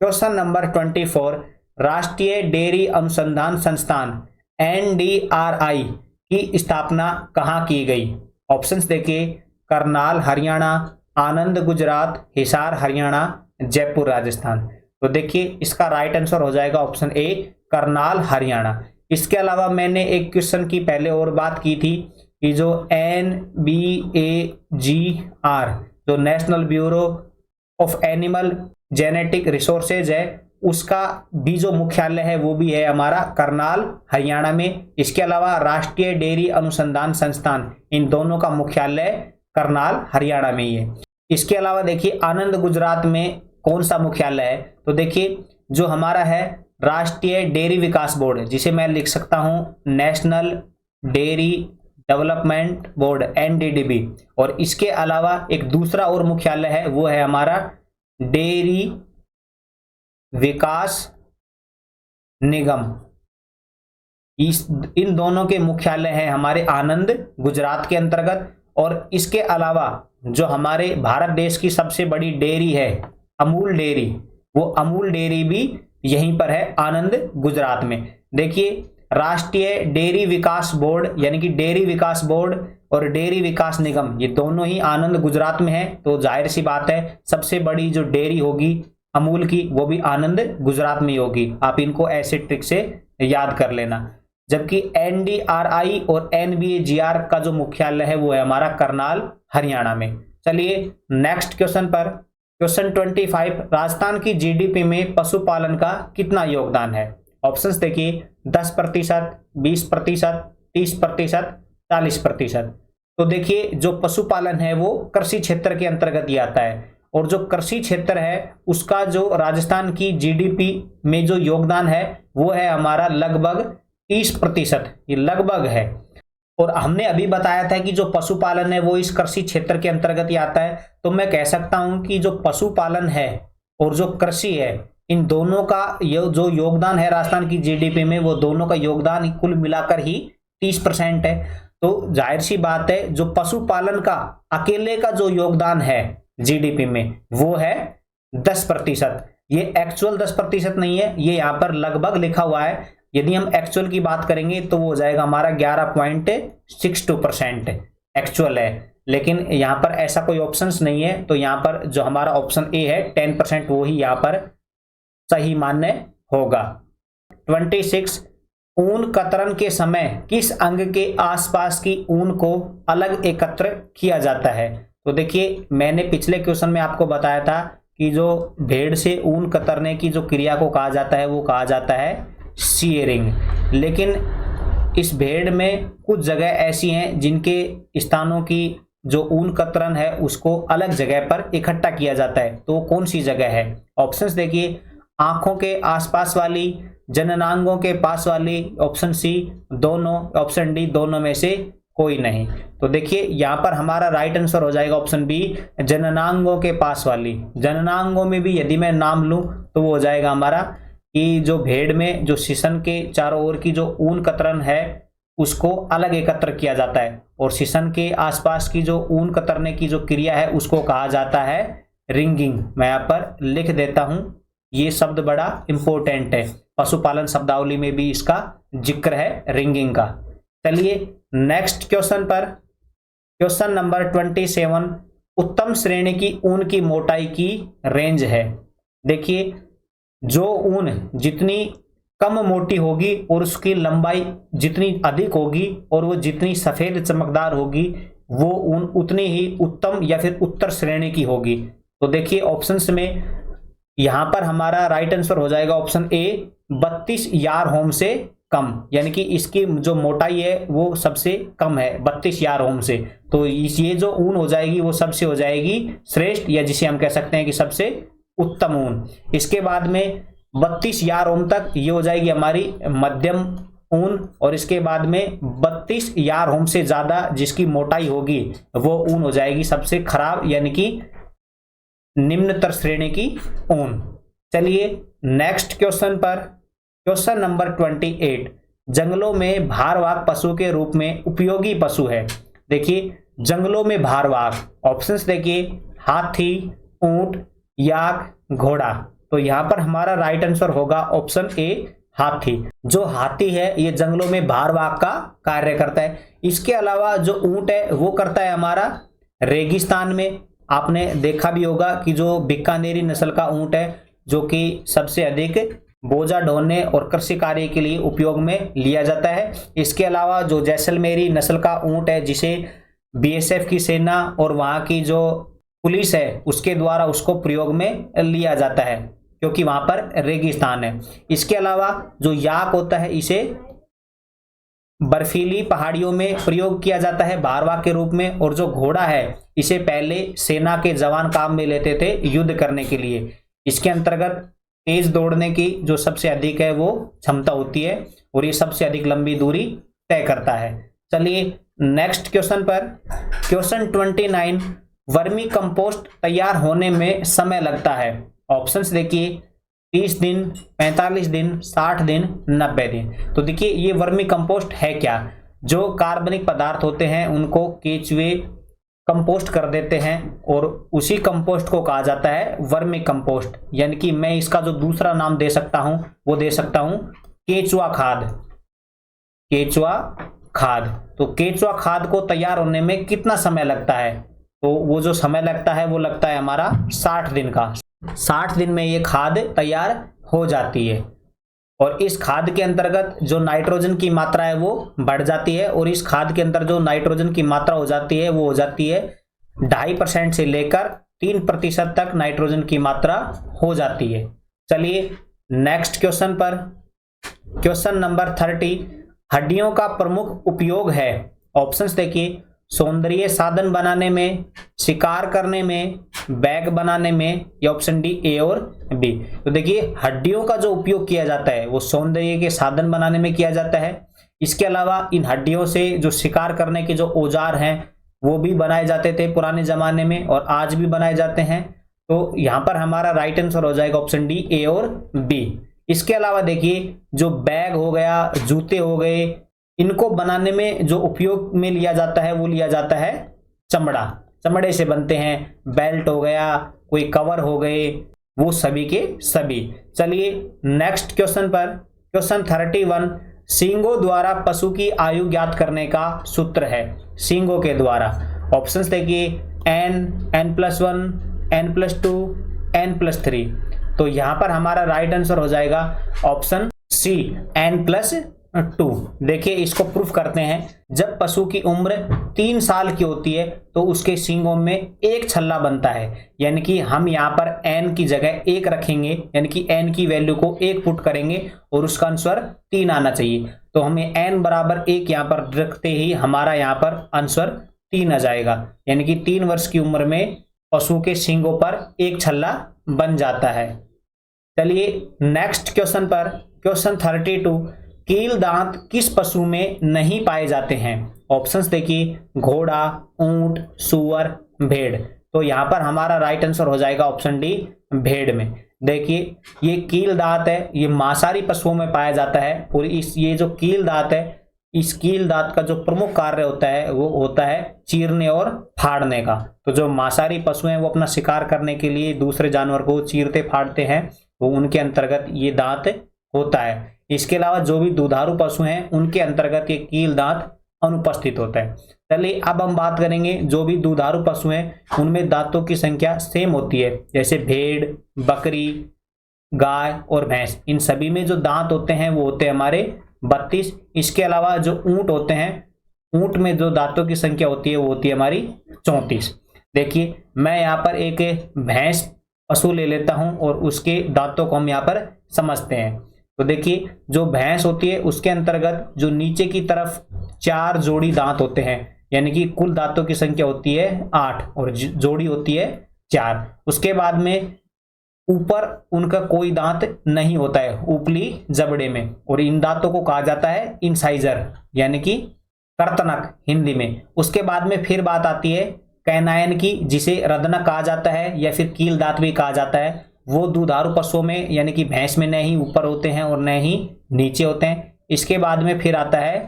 क्वेश्चन नंबर 24, राष्ट्रीय डेयरी अनुसंधान संस्थान NDRI की स्थापना कहाँ की गई। ऑप्शंस देखिए करनाल हरियाणा, आनंद गुजरात, हिसार हरियाणा, जयपुर राजस्थान। तो देखिए इसका राइट आंसर हो जाएगा ऑप्शन ए करनाल हरियाणा। इसके अलावा मैंने एक क्वेश्चन की पहले और बात की थी कि जो NBAGR जो national bureau of animal genetic resources है उसका भी जो मुख्यालय है वो भी है हमारा करनाल हरियाणा में। इसके अलावा राष्ट्रीय डेयरी अनुसंधान संस्थान, इन दोनों का मुख्यालय करनाल हरियाणा में ही है। इसके अलावा देखिए आनंद गुजरात में कौन सा मुख्यालय है, तो देखिए जो हमारा है राष्ट्रीय डेयरी विकास बोर्ड, जिसे मैं लिख सकता हूं national dairy development board NDDB, और इसके अलावा एक दूसरा और मुख्यालय है वो है हमारा डेयरी विकास निगम। इन दोनों के मुख्यालय है हमारे आनंद गुजरात के अंतर्गत। और इसके अलावा जो हमारे भारत देश की सबसे बड़ी डेयरी है अमूल डेयरी, वो अमूल डेयरी भी यहीं पर है आनंद गुजरात में। देखिए राष्ट्रीय डेयरी विकास बोर्ड यानी कि डेयरी विकास बोर्ड और डेयरी विकास निगम ये दोनों ही आनंद गुजरात में है, तो जाहिर सी बात है सबसे बड़ी जो डेयरी होगी अमूल की वो भी आनंद गुजरात में होगी। आप इनको ऐसे ट्रिक से याद कर लेना। जबकि NDRI और NBAGR का जो मुख्यालय है वो है हमारा करनाल हरियाणा में। चलिए नेक्स्ट क्वेश्चन पर, क्वेश्चन 25, राजस्थान की GDP में पशुपालन का कितना योगदान है। ऑप्शंस देखिए 10%, 20%, 30%, 40%। तो देखिए जो पशुपालन है वो कृषि क्षेत्र के अंतर्गत ही आता है, और जो कृषि क्षेत्र है उसका जो राजस्थान की GDP में जो योगदान है वो है हमारा लगभग 30%, ये लगभग है। और हमने अभी बताया था कि जो पशुपालन है वो इस कृषि क्षेत्र के अंतर्गत ही आता है। तो मैं कह सकता हूं कि जो पशुपालन है और जो कृषि है, इन दोनों का जो योगदान है राजस्थान की जीडीपी में, वो दोनों का योगदान कुल मिलाकर ही 30% है। तो जाहिर सी बात है जो पशुपालन का अकेले का जो योगदान है जीडीपी में वो है 10%। ये एक्चुअल 10% नहीं है, ये यहाँ पर लगभग लिखा हुआ है। यदि हम एक्चुअल की बात करेंगे तो वो हो जाएगा हमारा 11.62% एक्चुअल है, लेकिन यहाँ पर ऐसा कोई ऑप्शंस नहीं है। तो यहाँ पर जो हमारा ऑप्शन ए है 10%, वो ही यहाँ पर सही मान्य होगा। 26, ऊन कतरन के समय किस अंग के आसपास की ऊन को अलग एकत्र किया जाता है? तो देखिए, मैंने पिछले क्वेश्चन में आपको बताया था कि जो भेड़ से ऊन कतरने की जो क्रिया को कहा जाता है वो कहा जाता है शीयरिंग। लेकिन इस भेड़ में कुछ जगह ऐसी हैं जिनके स्थानों की जो ऊन कतरन है उसको अलग जगह पर इकट्ठा किया जाता है। तो कौन सी जगह है? ऑप्शंस देखिए, आंखों के आसपास वाली, जननांगों के पास वाली, ऑप्शन सी दोनों, ऑप्शन डी दोनों में से कोई नहीं। तो देखिए यहाँ पर हमारा राइट आंसर हो जाएगा ऑप्शन बी, जननांगों के पास वाली। जननांगों में भी यदि मैं नाम लूं तो वो हो जाएगा हमारा कि जो भेड़ में जो शिशन के चारों ओर की जो ऊन कतरन है उसको अलग एकत्र किया जाता है, और शिशन के आसपास की जो ऊन कतरने की जो क्रिया है उसको कहा जाता है रिंगिंग। मैं यहाँ पर लिख देता हूं, ये शब्द बड़ा इंपॉर्टेंट है, पशुपालन शब्दावली में भी इसका जिक्र है रिंगिंग का। चलिए नेक्स्ट क्वेश्चन पर, क्वेश्चन नंबर 27, उत्तम श्रेणी की ऊन की मोटाई की रेंज है। देखिए, जो ऊन जितनी कम मोटी होगी और उसकी लंबाई जितनी अधिक होगी और वो जितनी सफेद चमकदार होगी, वो ऊन उतनी ही उत्तम या फिर उत्तर श्रेणी की होगी। तो देखिए ऑप्शंस में यहां पर हमारा राइट आंसर हो जाएगा ऑप्शन ए, 32 यार होम से कम, यानी कि इसकी जो मोटाई है वो सबसे कम है 32 यार होम से। तो ये जो ऊन हो जाएगी वो सबसे हो जाएगी श्रेष्ठ, या जिसे हम कह सकते हैं कि सबसे उत्तम ऊन। इसके बाद में 32 यार ओम तक ये हो जाएगी हमारी मध्यम ऊन, और इसके बाद में 32 यार ओम से ज्यादा जिसकी मोटाई होगी वो ऊन हो जाएगी सबसे खराब, यानी कि निम्नतर श्रेणी की ऊन। चलिए नेक्स्ट क्वेश्चन पर, क्वेश्चन नंबर 28, जंगलों में भारवाहक पशु के रूप में उपयोगी पशु है। देखिए जंगलों में भारवाहक, ऑप्शंस देखिए, हाथी, ऊंट, याक, घोड़ा। तो यहां पर हमारा राइट आंसर होगा ऑप्शन ए, हाथी। जो हाथी है ये जंगलों में भारवाहक का कार्य करता है। इसके अलावा जो ऊंट है वो करता है हमारा रेगिस्तान में। आपने देखा भी होगा कि जो बीकानेरी नस्ल का ऊंट है जो कि सबसे अधिक बोझा ढोने और कृषि कार्य के लिए उपयोग में लिया जाता है। इसके अलावा जो जैसलमेरी नस्ल का ऊंट है जिसे बीएसएफ की सेना और वहां की जो पुलिस है उसके द्वारा उसको प्रयोग में लिया जाता है क्योंकि वहां पर रेगिस्तान है। इसके अलावा जो याक होता है इसे बर्फीली पहाड़ियों में प्रयोग किया जाता है भारवाहक के रूप में, और जो घोड़ा है इसे पहले सेना के जवान काम में लेते थे युद्ध करने के लिए। इसके अंतर्गत तेज दौड़ने की जो सबसे अधिक है वो क्षमता होती है और ये सबसे अधिक लंबी दूरी तय करता है। चलिए नेक्स्ट क्वेश्चन पर, क्वेश्चन 29, वर्मी कंपोस्ट तैयार होने में समय लगता है। ऑप्शंस देखिए, 30 दिन, 45 दिन, 60 दिन, 90 दिन। तो देखिए ये वर्मी कंपोस्ट है क्या? जो कार्बनिक पदार्थ होते हैं उनको केचुए कंपोस्ट कर देते हैं और उसी कंपोस्ट को कहा जाता है वर्मी कंपोस्ट, यानी कि मैं इसका जो दूसरा नाम दे सकता हूं वो दे सकता हूं केचुआ खाद। केचुआ खाद। तो केचुआ खाद को तैयार होने में कितना समय लगता है? तो वो जो समय लगता है वो लगता है हमारा 60 दिन का। 60 दिन में ये खाद तैयार हो जाती है और इस खाद के अंतर्गत जो नाइट्रोजन की मात्रा है वो बढ़ जाती है और इस खाद के अंदर जो नाइट्रोजन की मात्रा हो जाती है वो हो जाती है 2.5% से लेकर 3% तक नाइट्रोजन की मात्रा हो जाती है। चलिए नेक्स्ट क्वेश्चन पर, क्वेश्चन नंबर 30, हड्डियों का प्रमुख उपयोग है। ऑप्शंस देखिए, सौंदर्य साधन बनाने में, शिकार करने में, बैग बनाने में, या ऑप्शन डी ए और बी। तो देखिए हड्डियों का जो उपयोग किया जाता है वो सौंदर्य के साधन बनाने में किया जाता है। इसके अलावा इन हड्डियों से जो शिकार करने के जो औजार हैं वो भी बनाए जाते थे पुराने जमाने में, और आज भी बनाए जाते हैं। तो यहाँ पर हमारा राइट आंसर हो जाएगा ऑप्शन डी ए और बी। इसके अलावा देखिए जो बैग हो गया, जूते हो गए, इनको बनाने में जो उपयोग में लिया जाता है वो लिया जाता है चमड़ा, चमड़े से बनते हैं। बेल्ट हो गया, कोई कवर हो गए, वो सभी के सभी। चलिए नेक्स्ट क्वेश्चन पर, क्वेश्चन 31, सींगों द्वारा पशु की आयु ज्ञात करने का सूत्र है। सींगों के द्वारा ऑप्शंस देखिए n, n+1, n+2, n+3। तो यहां पर हमारा राइट आंसर हो जाएगा ऑप्शन सी n+2। देखिए इसको प्रूफ करते हैं। जब पशु की उम्र 3 साल की होती है तो उसके सींगों में एक छल्ला बनता है, यानी कि हम यहाँ पर n की जगह 1 रखेंगे, यानी कि n की वैल्यू को 1 पुट करेंगे और उसका आंसर 3 आना चाहिए। तो हमें n बराबर 1 यहाँ पर रखते ही हमारा यहाँ पर आंसर 3 आ जाएगा, यानी कि 3 वर्ष की उम्र में पशु के सींगों पर एक छल्ला बन जाता है। चलिए नेक्स्ट क्वेश्चन पर, क्वेश्चन 32, कील दांत किस पशु में नहीं पाए जाते हैं। ऑप्शंस देखिए घोड़ा, ऊंट, सुअर, भेड़। तो यहां पर हमारा राइट आंसर हो जाएगा ऑप्शन डी भेड़ में। देखिए ये कील दांत है, ये मांसाहारी पशुओं में पाया जाता है, और ये जो कील दांत है, इस कील दांत का जो प्रमुख कार्य होता है वो होता है चीरने और फाड़ने का। तो जो मांसाहारी पशु हैं वो अपना शिकार करने के लिए दूसरे जानवर को चीरते फाड़ते हैं, वो उनके अंतर्गत ये दांत होता है। इसके अलावा जो भी दुधारू पशु हैं उनके अंतर्गत ये कील दांत अनुपस्थित होता है। चलिए अब हम बात करेंगे जो भी दुधारू पशु हैं उनमें दांतों की संख्या सेम होती है, जैसे भेड़, बकरी, गाय और भैंस। इन सभी में जो दांत होते हैं वो होते हैं हमारे 32। इसके अलावा जो ऊंट होते हैं, ऊंट में जो दांतों की संख्या होती है वो होती है हमारी 34। देखिए मैं यहाँ पर एक भैंस पशु ले लेता हूं और उसके दांतों को हम यहाँ पर समझते हैं। तो देखिए जो भैंस होती है उसके अंतर्गत जो नीचे की तरफ 4 जोड़ी दांत होते हैं, यानी कि कुल दांतों की संख्या होती है 8 और जोड़ी होती है 4। उसके बाद में ऊपर उनका कोई दांत नहीं होता है ऊपरी जबड़े में, और इन दांतों को कहा जाता है इंसाइजर, यानी कि कर्तनक हिंदी में। उसके बाद में फिर बात आती है कैनाइन की, जिसे रदनक कहा जाता है या फिर कील दांत भी कहा जाता है। वो दुधारू पशुओं में यानी कि भैंस में न ही ऊपर होते हैं और न ही नीचे होते हैं। इसके बाद में फिर आता है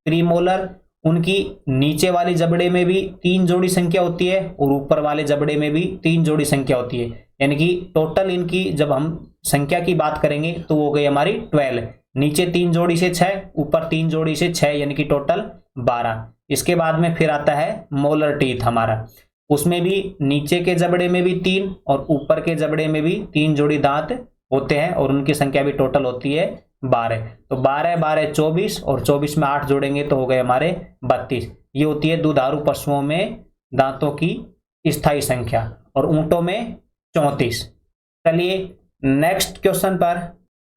प्रीमोलर, उनकी नीचे वाली जबड़े में भी 3 जोड़ी संख्या होती है और ऊपर वाले जबड़े में भी 3 जोड़ी संख्या होती है, यानी कि टोटल इनकी जब हम संख्या की बात करेंगे तो वो गई हमारी 12। नीचे 3 जोड़ी से 6, ऊपर 3 जोड़ी से 6, यानी कि टोटल 12। इसके बाद में फिर आता है मोलर टीथ हमारा, उसमें भी नीचे के जबड़े में भी 3 और ऊपर के जबड़े में भी 3 जोड़ी दांत होते हैं और उनकी संख्या भी टोटल होती है 12। तो 12 12 24 और 24 में 8 जोड़ेंगे तो हो गए हमारे 32। ये होती है दुधारू पशुओं में दांतों की स्थायी संख्या, और ऊंटों में 34। चलिए नेक्स्ट क्वेश्चन पर,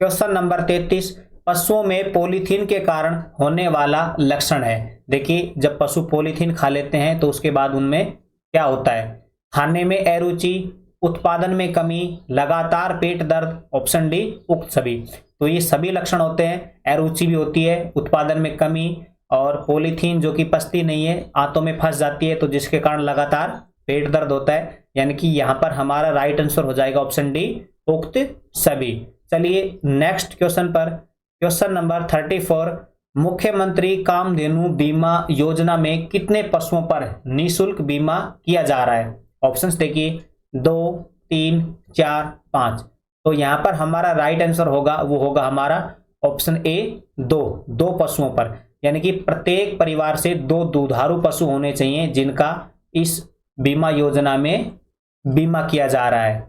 क्वेश्चन नंबर 33, पशुओं में पॉलीथीन के कारण होने वाला लक्षण है। देखिए जब पशु पॉलीथीन खा लेते हैं तो उसके बाद उनमें क्या होता है, खाने में अरुचि, उत्पादन में कमी, लगातार पेट दर्द, ऑप्शन डी उक्त सभी। तो ये सभी लक्षण होते हैं, अरुचि भी होती है, उत्पादन में कमी, और पॉलीथीन जो कि पचती नहीं है, आंतों में फंस जाती है, तो जिसके कारण लगातार पेट दर्द होता है, यानी कि यहाँ पर हमारा राइट आंसर हो जाएगा ऑप्शन डी उक्त सभी। चलिए नेक्स्ट क्वेश्चन पर, क्वेश्चन नंबर 34, मुख्यमंत्री कामधेनु बीमा योजना में कितने पशुओं पर निःशुल्क बीमा किया जा रहा है। ऑप्शंस देखिए 2, 3, 4, 5। तो यहां पर हमारा राइट आंसर होगा वो होगा हमारा ऑप्शन ए 2 पशुओं पर, यानी कि प्रत्येक परिवार से 2 दुधारू पशु होने चाहिए जिनका इस बीमा योजना में बीमा किया जा रहा है।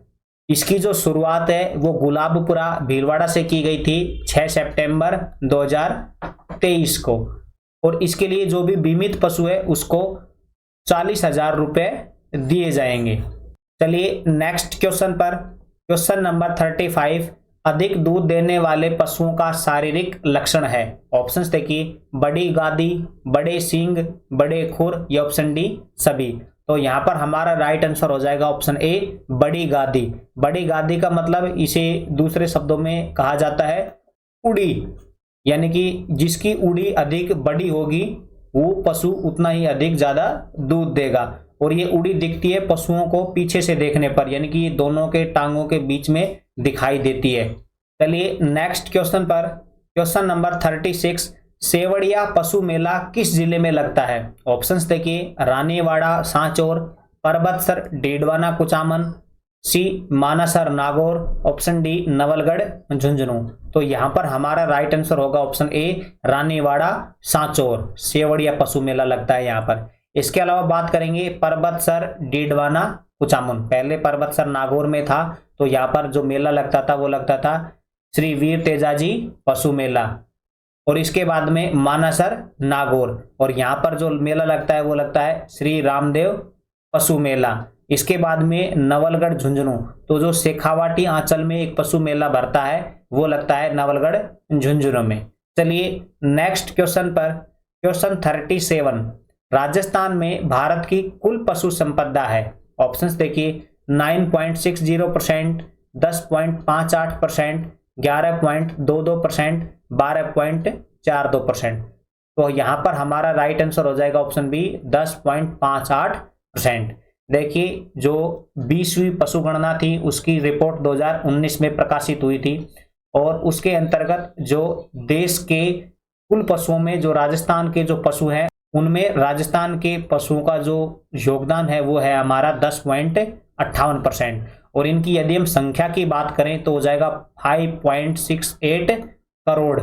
इसकी जो शुरुआत है वो गुलाबपुरा भीलवाड़ा से की गई थी 6 सितंबर 2023 को, और इसके लिए जो भी बीमित पशु है उसको 40,000 रुपए दिए जाएंगे। चलिए नेक्स्ट क्वेश्चन पर, क्वेश्चन नंबर 35, अधिक दूध देने वाले पशुओं का शारीरिक लक्षण है। ऑप्शंस देखिए बड़ी गादी, बड़े सींग, बड़े खुर, या ऑप्शन डी सभी। तो यहाँ पर हमारा राइट आंसर हो जाएगा ऑप्शन ए, बड़ी गादी। बड़ी गादी का मतलब इसे दूसरे शब्दों में कहा जाता है उड़ी, यानी कि जिसकी उड़ी अधिक बड़ी होगी वो पशु उतना ही अधिक ज्यादा दूध देगा। और ये उड़ी दिखती है पशुओं को पीछे से देखने पर, यानी कि दोनों के टांगों के बीच में दिखाई देती है। चलिए नेक्स्ट क्वेश्चन पर, क्वेश्चन नंबर 36, सेवड़िया पशु मेला किस जिले में लगता है? ऑप्शंस देखिए, रानीवाड़ा, सांचौर, परबतसर, डीडवाना, कुचामन, सी मानासर, नागौर, ऑप्शन डी नवलगढ़, झुंझुनू। तो यहाँ पर हमारा राइट आंसर होगा ऑप्शन ए, रानीवाड़ा, सांचौर, सेवड़िया पशु मेला लगता है यहाँ पर। इसके अलावा बात करेंगे परबतसर, डीडवाना, कुचामन। पहले परबतसर नागौर में था, तो यहाँ पर जो मेला लगता था वो लगता था श्री वीर तेजाजी पशु मेला, और इसके बाद में मानासर, नागौर, और यहाँ पर जो मेला लगता है वो लगता है श्री रामदेव पशु मेला। इसके बाद में नवलगढ़, झुंझुनू। तो जो शेखावाटी आंचल में एक पशु मेला भरता है वो लगता है नवलगढ़, झुंझुनू में। चलिए नेक्स्ट क्वेश्चन पर, क्वेश्चन 37, राजस्थान में भारत की कुल पशु संपदा है? ऑप्शंस देखिए, 9.60%, 10.58%, 11.22%, 12.42%। तो यहाँ पर हमारा राइट आंसर हो जाएगा ऑप्शन बी, 10.58%। देखिए जो 20वीं पशु गणना थी उसकी रिपोर्ट 2019 में प्रकाशित हुई थी, और उसके अंतर्गत जो देश के कुल पशुओं में जो राजस्थान के जो पशु हैं उनमें राजस्थान के पशुओं का जो योगदान है वो है हमारा 10.58%। और इनकी यदि हम संख्या की बात करें तो हो जाएगा 5.68 करोड़।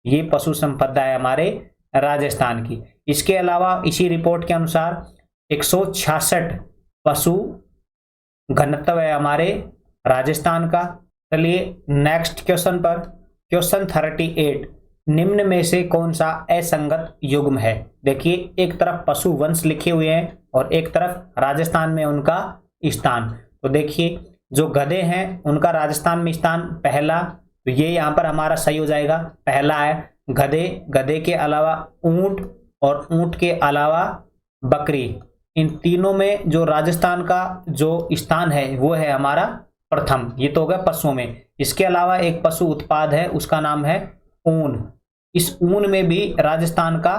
ये पशु संपदा है हमारे राजस्थान की। इसके अलावा इसी रिपोर्ट के अनुसार 166 पशु घनत्व है हमारे राजस्थान का। चलिए नेक्स्ट क्वेश्चन पर, क्वेश्चन 38, निम्न में से कौन सा असंगत युग्म है? देखिए एक तरफ पशु वंश लिखे हुए हैं और एक तरफ राजस्थान में उनका स्थान। तो देखिए जो गधे हैं उनका राजस्थान में स्थान पहला, तो ये यहाँ पर हमारा सही हो जाएगा, पहला है गधे। गधे के अलावा ऊंट, और ऊंट के अलावा बकरी। इन तीनों में जो राजस्थान का जो स्थान है वो है हमारा प्रथम। ये तो हो गया पशुओं में। इसके अलावा एक पशु उत्पाद है उसका नाम है ऊन। इस ऊन में भी राजस्थान का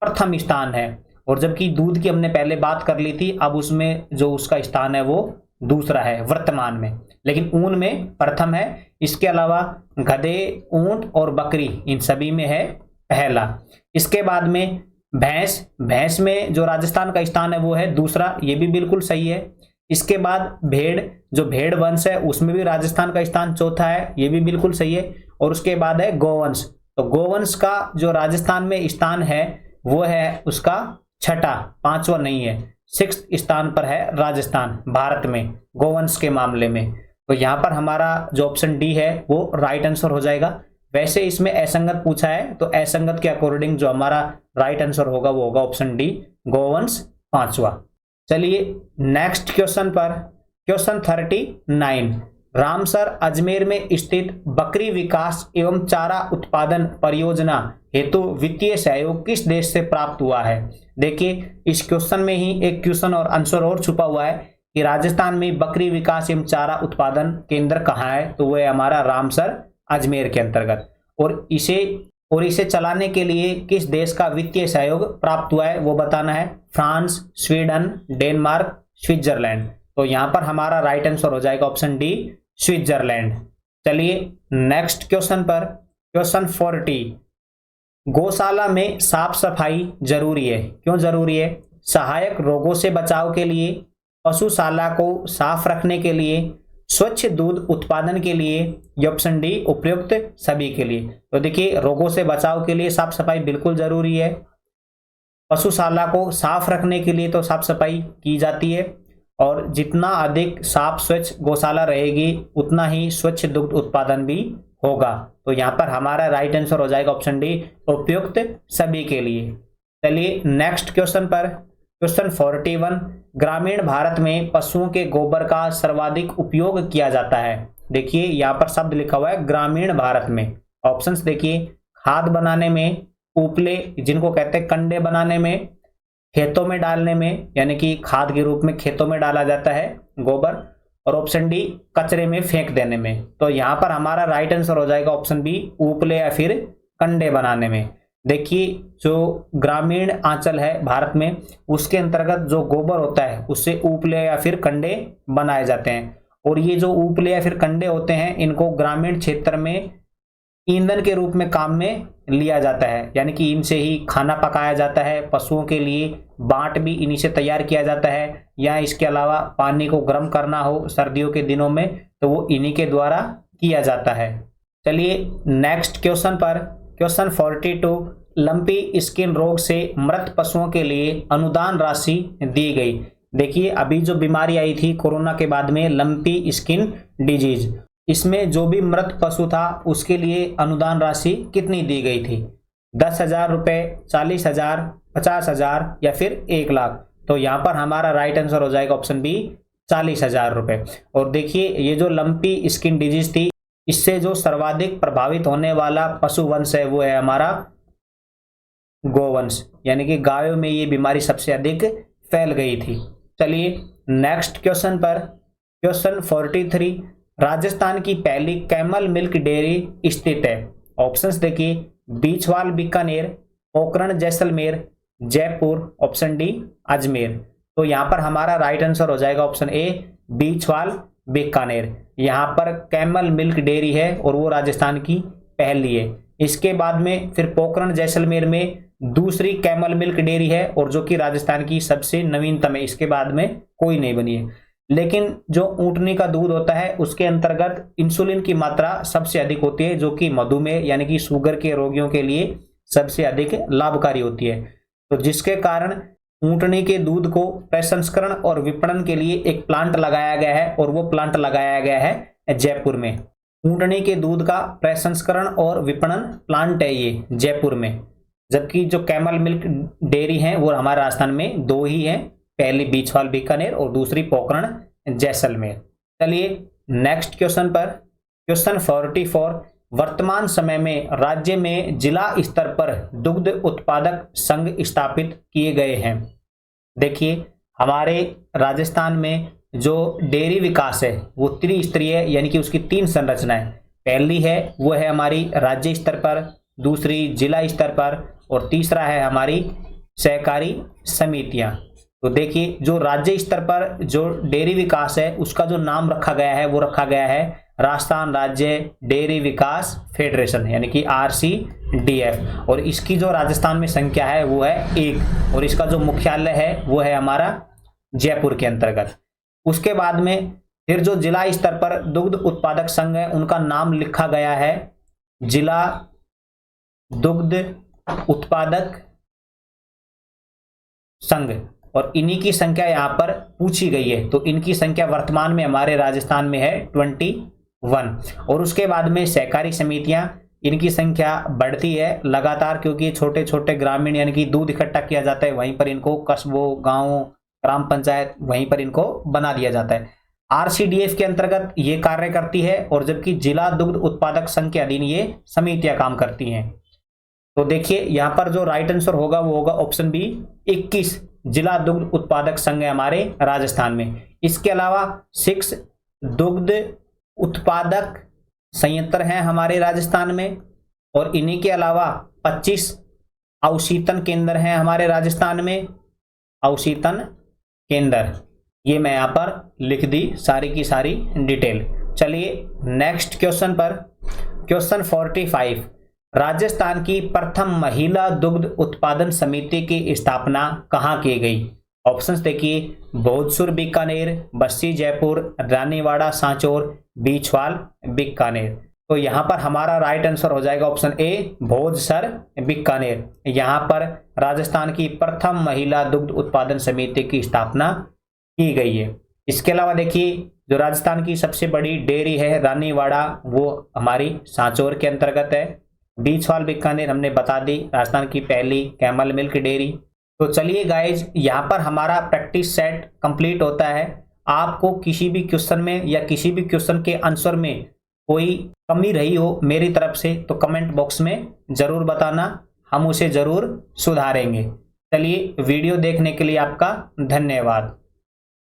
प्रथम स्थान है। और जबकि दूध की हमने पहले बात कर ली थी, अब उसमें जो उसका स्थान है वो दूसरा है वर्तमान में, लेकिन ऊन में प्रथम है। इसके अलावा गधे, ऊंट और बकरी इन सभी में है पहला। इसके बाद में भैंस, भैंस में जो राजस्थान का स्थान है वो है दूसरा, ये भी बिल्कुल सही है। इसके बाद भेड़, जो भेड़ वंश है उसमें भी राजस्थान का स्थान चौथा है, ये भी बिल्कुल सही है। और उसके बाद है गोवंश। तो गोवंश का जो राजस्थान में स्थान है वो है उसका छठा, पांचवा नहीं है, 6th स्थान पर है राजस्थान भारत में गोवंश के मामले में। तो यहाँ पर हमारा जो ऑप्शन डी है वो राइट आंसर हो जाएगा। वैसे इसमें असंगत पूछा है, तो असंगत के अकॉर्डिंग जो हमारा राइट आंसर होगा वो होगा ऑप्शन डी, गोवंश पांचवा। चलिए नेक्स्ट क्वेश्चन पर, क्वेश्चन 39, रामसर अजमेर में स्थित बकरी विकास एवं चारा उत्पादन परियोजना हेतु वित्तीय सहयोग किस देश से प्राप्त हुआ है? देखिए इस क्वेश्चन में ही एक क्वेश्चन और आंसर और छुपा हुआ है कि राजस्थान में बकरी विकास एवं चारा उत्पादन केंद्र कहाँ है? तो वो है हमारा रामसर अजमेर के अंतर्गत। और इसे चलाने के लिए किस देश का वित्तीय सहयोग प्राप्त हुआ है वो बताना है। France, Sweden, Denmark, Switzerland. तो यहां पर हमारा राइट आंसर हो जाएगा ऑप्शन डी, स्विट्जरलैंड। चलिए नेक्स्ट क्वेश्चन पर, क्वेश्चन 40, गौशाला में साफ सफाई जरूरी है, क्यों जरूरी है? सहायक रोगों से बचाव के लिए, पशुशाला को साफ रखने के लिए, स्वच्छ दूध उत्पादन के लिए, ये ऑप्शन डी उपयुक्त सभी के लिए। तो देखिए रोगों से बचाव के लिए साफ सफाई बिल्कुल जरूरी है, पशुशाला को साफ रखने के लिए तो साफ सफाई की जाती है, और जितना अधिक साफ स्वच्छ गौशाला रहेगी उतना ही स्वच्छ दुग्ध उत्पादन भी होगा। तो यहाँ पर हमारा राइट आंसर हो जाएगा ऑप्शन डी, उपयुक्त सभी के लिए। चलिए नेक्स्ट क्वेश्चन पर, क्वेश्चन 41, ग्रामीण भारत में पशुओं के गोबर का सर्वाधिक उपयोग किया जाता है। देखिए यहाँ पर शब्द लिखा हुआ है ग्रामीण भारत में। ऑप्शंस देखिए, खाद बनाने में, उपले जिनको कहते हैं कंडे बनाने में, खेतों में डालने में, यानी कि खाद के रूप में खेतों में डाला जाता है गोबर। और ऑप्शन डी कचरे में फेंक देने में। तो यहाँ पर हमारा राइट आंसर हो जाएगा ऑप्शन बी, उपले या फिर कंडे बनाने में। देखिए जो ग्रामीण आंचल है भारत में, उसके अंतर्गत जो गोबर होता है उससे उपले या फिर कंडे बनाए जाते हैं। और ये जो उपले या फिर कंडे होते हैं, इनको ग्रामीण क्षेत्र में ईंधन के रूप में काम में लिया जाता है, यानी कि इनसे ही खाना पकाया जाता है, पशुओं के लिए बाट भी इन्हीं से तैयार किया जाता है। या इसके अलावा पानी को गर्म करना हो सर्दियों के दिनों में तो वो इन्हीं के द्वारा किया जाता है। चलिए नेक्स्ट क्वेश्चन पर, क्वेश्चन 42, लंपी स्किन रोग से मृत पशुओं के लिए अनुदान राशि दी गई। देखिए अभी जो बीमारी आई थी कोरोना के बाद में, लंपी स्किन डिजीज, इसमें जो भी मृत पशु था उसके लिए अनुदान राशि कितनी दी गई थी? 10,000 रुपये, 40,000, 50,000 या फिर 1 लाख। तो यहाँ पर हमारा राइट आंसर हो जाएगा ऑप्शन बी, 40,000 रुपये। और देखिए ये जो लंपी स्किन डिजीज थी, इससे जो सर्वाधिक प्रभावित होने वाला पशु वंश है वो है हमारा गोवंश, यानी कि गायों में ये बीमारी सबसे अधिक फैल गई थी। चलिए नेक्स्ट क्वेश्चन पर, क्वेश्चन 43, राजस्थान की पहली कैमल मिल्क डेयरी स्थित है। ऑप्शंस देखिए, बीछवाल बीकानेर, पोखरण जैसलमेर, जयपुर, ऑप्शन डी अजमेर। तो यहाँ पर हमारा राइट आंसर हो जाएगा ऑप्शन ए, बीछवाल बीकानेर। यहाँ पर कैमल मिल्क डेयरी है और वो राजस्थान की पहली है। इसके बाद में फिर पोखरण जैसलमेर में दूसरी कैमल मिल्क डेयरी है और जो कि राजस्थान की सबसे नवीनतम है, इसके बाद में कोई नहीं बनी है। लेकिन जो ऊंटनी का दूध होता है उसके अंतर्गत इंसुलिन की मात्रा सबसे अधिक होती है, जो कि मधुमेह यानी कि शुगर के रोगियों के लिए सबसे अधिक लाभकारी होती है। तो जिसके कारण ऊंटनी के दूध को प्रसंस्करण और विपणन के लिए एक प्लांट लगाया गया है और वो प्लांट लगाया गया है जयपुर में। ऊंटनी के दूध का प्रसंस्करण और विपणन प्लांट है ये जयपुर में। जबकि जो कैमल मिल्क डेयरी है वो हमारे राजस्थान में 2 ही है, पहली बीछवाल बीकानेर और दूसरी पोखरण जैसलमेर। चलिए नेक्स्ट क्वेश्चन पर, क्वेश्चन 44, वर्तमान समय में राज्य में जिला स्तर पर दुग्ध उत्पादक संघ स्थापित किए गए हैं। देखिए हमारे राजस्थान में जो डेयरी विकास है वो त्रिस्तरीय है, यानी कि उसकी 3 संरचनाएं। पहली है वो है हमारी राज्य स्तर पर, दूसरी जिला स्तर पर और तीसरा है हमारी सहकारी समितियां। तो देखिए जो राज्य स्तर पर जो डेयरी विकास है उसका जो नाम रखा गया है वो रखा गया है राजस्थान राज्य डेयरी विकास फेडरेशन, यानी कि RCDF। और इसकी जो राजस्थान में संख्या है वो है 1 और इसका जो मुख्यालय है वो है हमारा जयपुर के अंतर्गत। उसके बाद में फिर जो जिला स्तर पर दुग्ध उत्पादक संघ है उनका नाम लिखा गया है जिला दुग्ध उत्पादक संघ और इन्हीं की संख्या यहाँ पर पूछी गई है। तो इनकी संख्या वर्तमान में हमारे राजस्थान में है 21। और उसके बाद में सहकारी समितियां, इनकी संख्या बढ़ती है लगातार, क्योंकि छोटे छोटे ग्रामीण यानी कि दूध इकट्ठा किया जाता है, वहीं पर इनको कस्बों, गांवों, ग्राम पंचायत वहीं पर इनको बना दिया जाता है। RCDF के अंतर्गत ये कार्य करती है और जबकि जिला दुग्ध उत्पादक संघ के अधीन ये समितियां काम करती हैं। तो देखिए यहाँ पर जो राइट आंसर होगा वो होगा ऑप्शन बी, 21 जिला दुग्ध उत्पादक संघ है हमारे राजस्थान में। इसके अलावा 6 दुग्ध उत्पादक संयंत्र हैं हमारे राजस्थान में और इन्हीं के अलावा 25 अवशीतन केंद्र हैं हमारे राजस्थान में। अवशीतन केंद्र, ये मैं यहाँ पर लिख दी सारी की सारी डिटेल। चलिए नेक्स्ट क्वेश्चन पर, क्वेश्चन 45, राजस्थान की प्रथम महिला दुग्ध उत्पादन समिति की स्थापना कहाँ की गई? ऑप्शंस देखिए, भोजपुर बीकानेर, बस्सी जयपुर, रानीवाड़ा सांचौर, बीछवाल बीकानेर। तो यहाँ पर हमारा राइट आंसर हो जाएगा ऑप्शन ए, भोजसर बीकानेर। यहाँ पर राजस्थान की प्रथम महिला दुग्ध उत्पादन समिति की स्थापना की गई है। इसके अलावा देखिए जो राजस्थान की सबसे बड़ी डेयरी है रानीवाड़ा, वो हमारी सांचौर के अंतर्गत है। बीछवाल बीकानेर हमने बता दी, राजस्थान की पहली कैमल मिल्क डेयरी। तो चलिए गाइज यहाँ पर हमारा प्रैक्टिस सेट कंप्लीट होता है। आपको किसी भी क्वेश्चन में या किसी भी क्वेश्चन के आंसर में कोई कमी रही हो मेरी तरफ से तो कमेंट बॉक्स में जरूर बताना, हम उसे जरूर सुधारेंगे। चलिए, वीडियो देखने के लिए आपका धन्यवाद।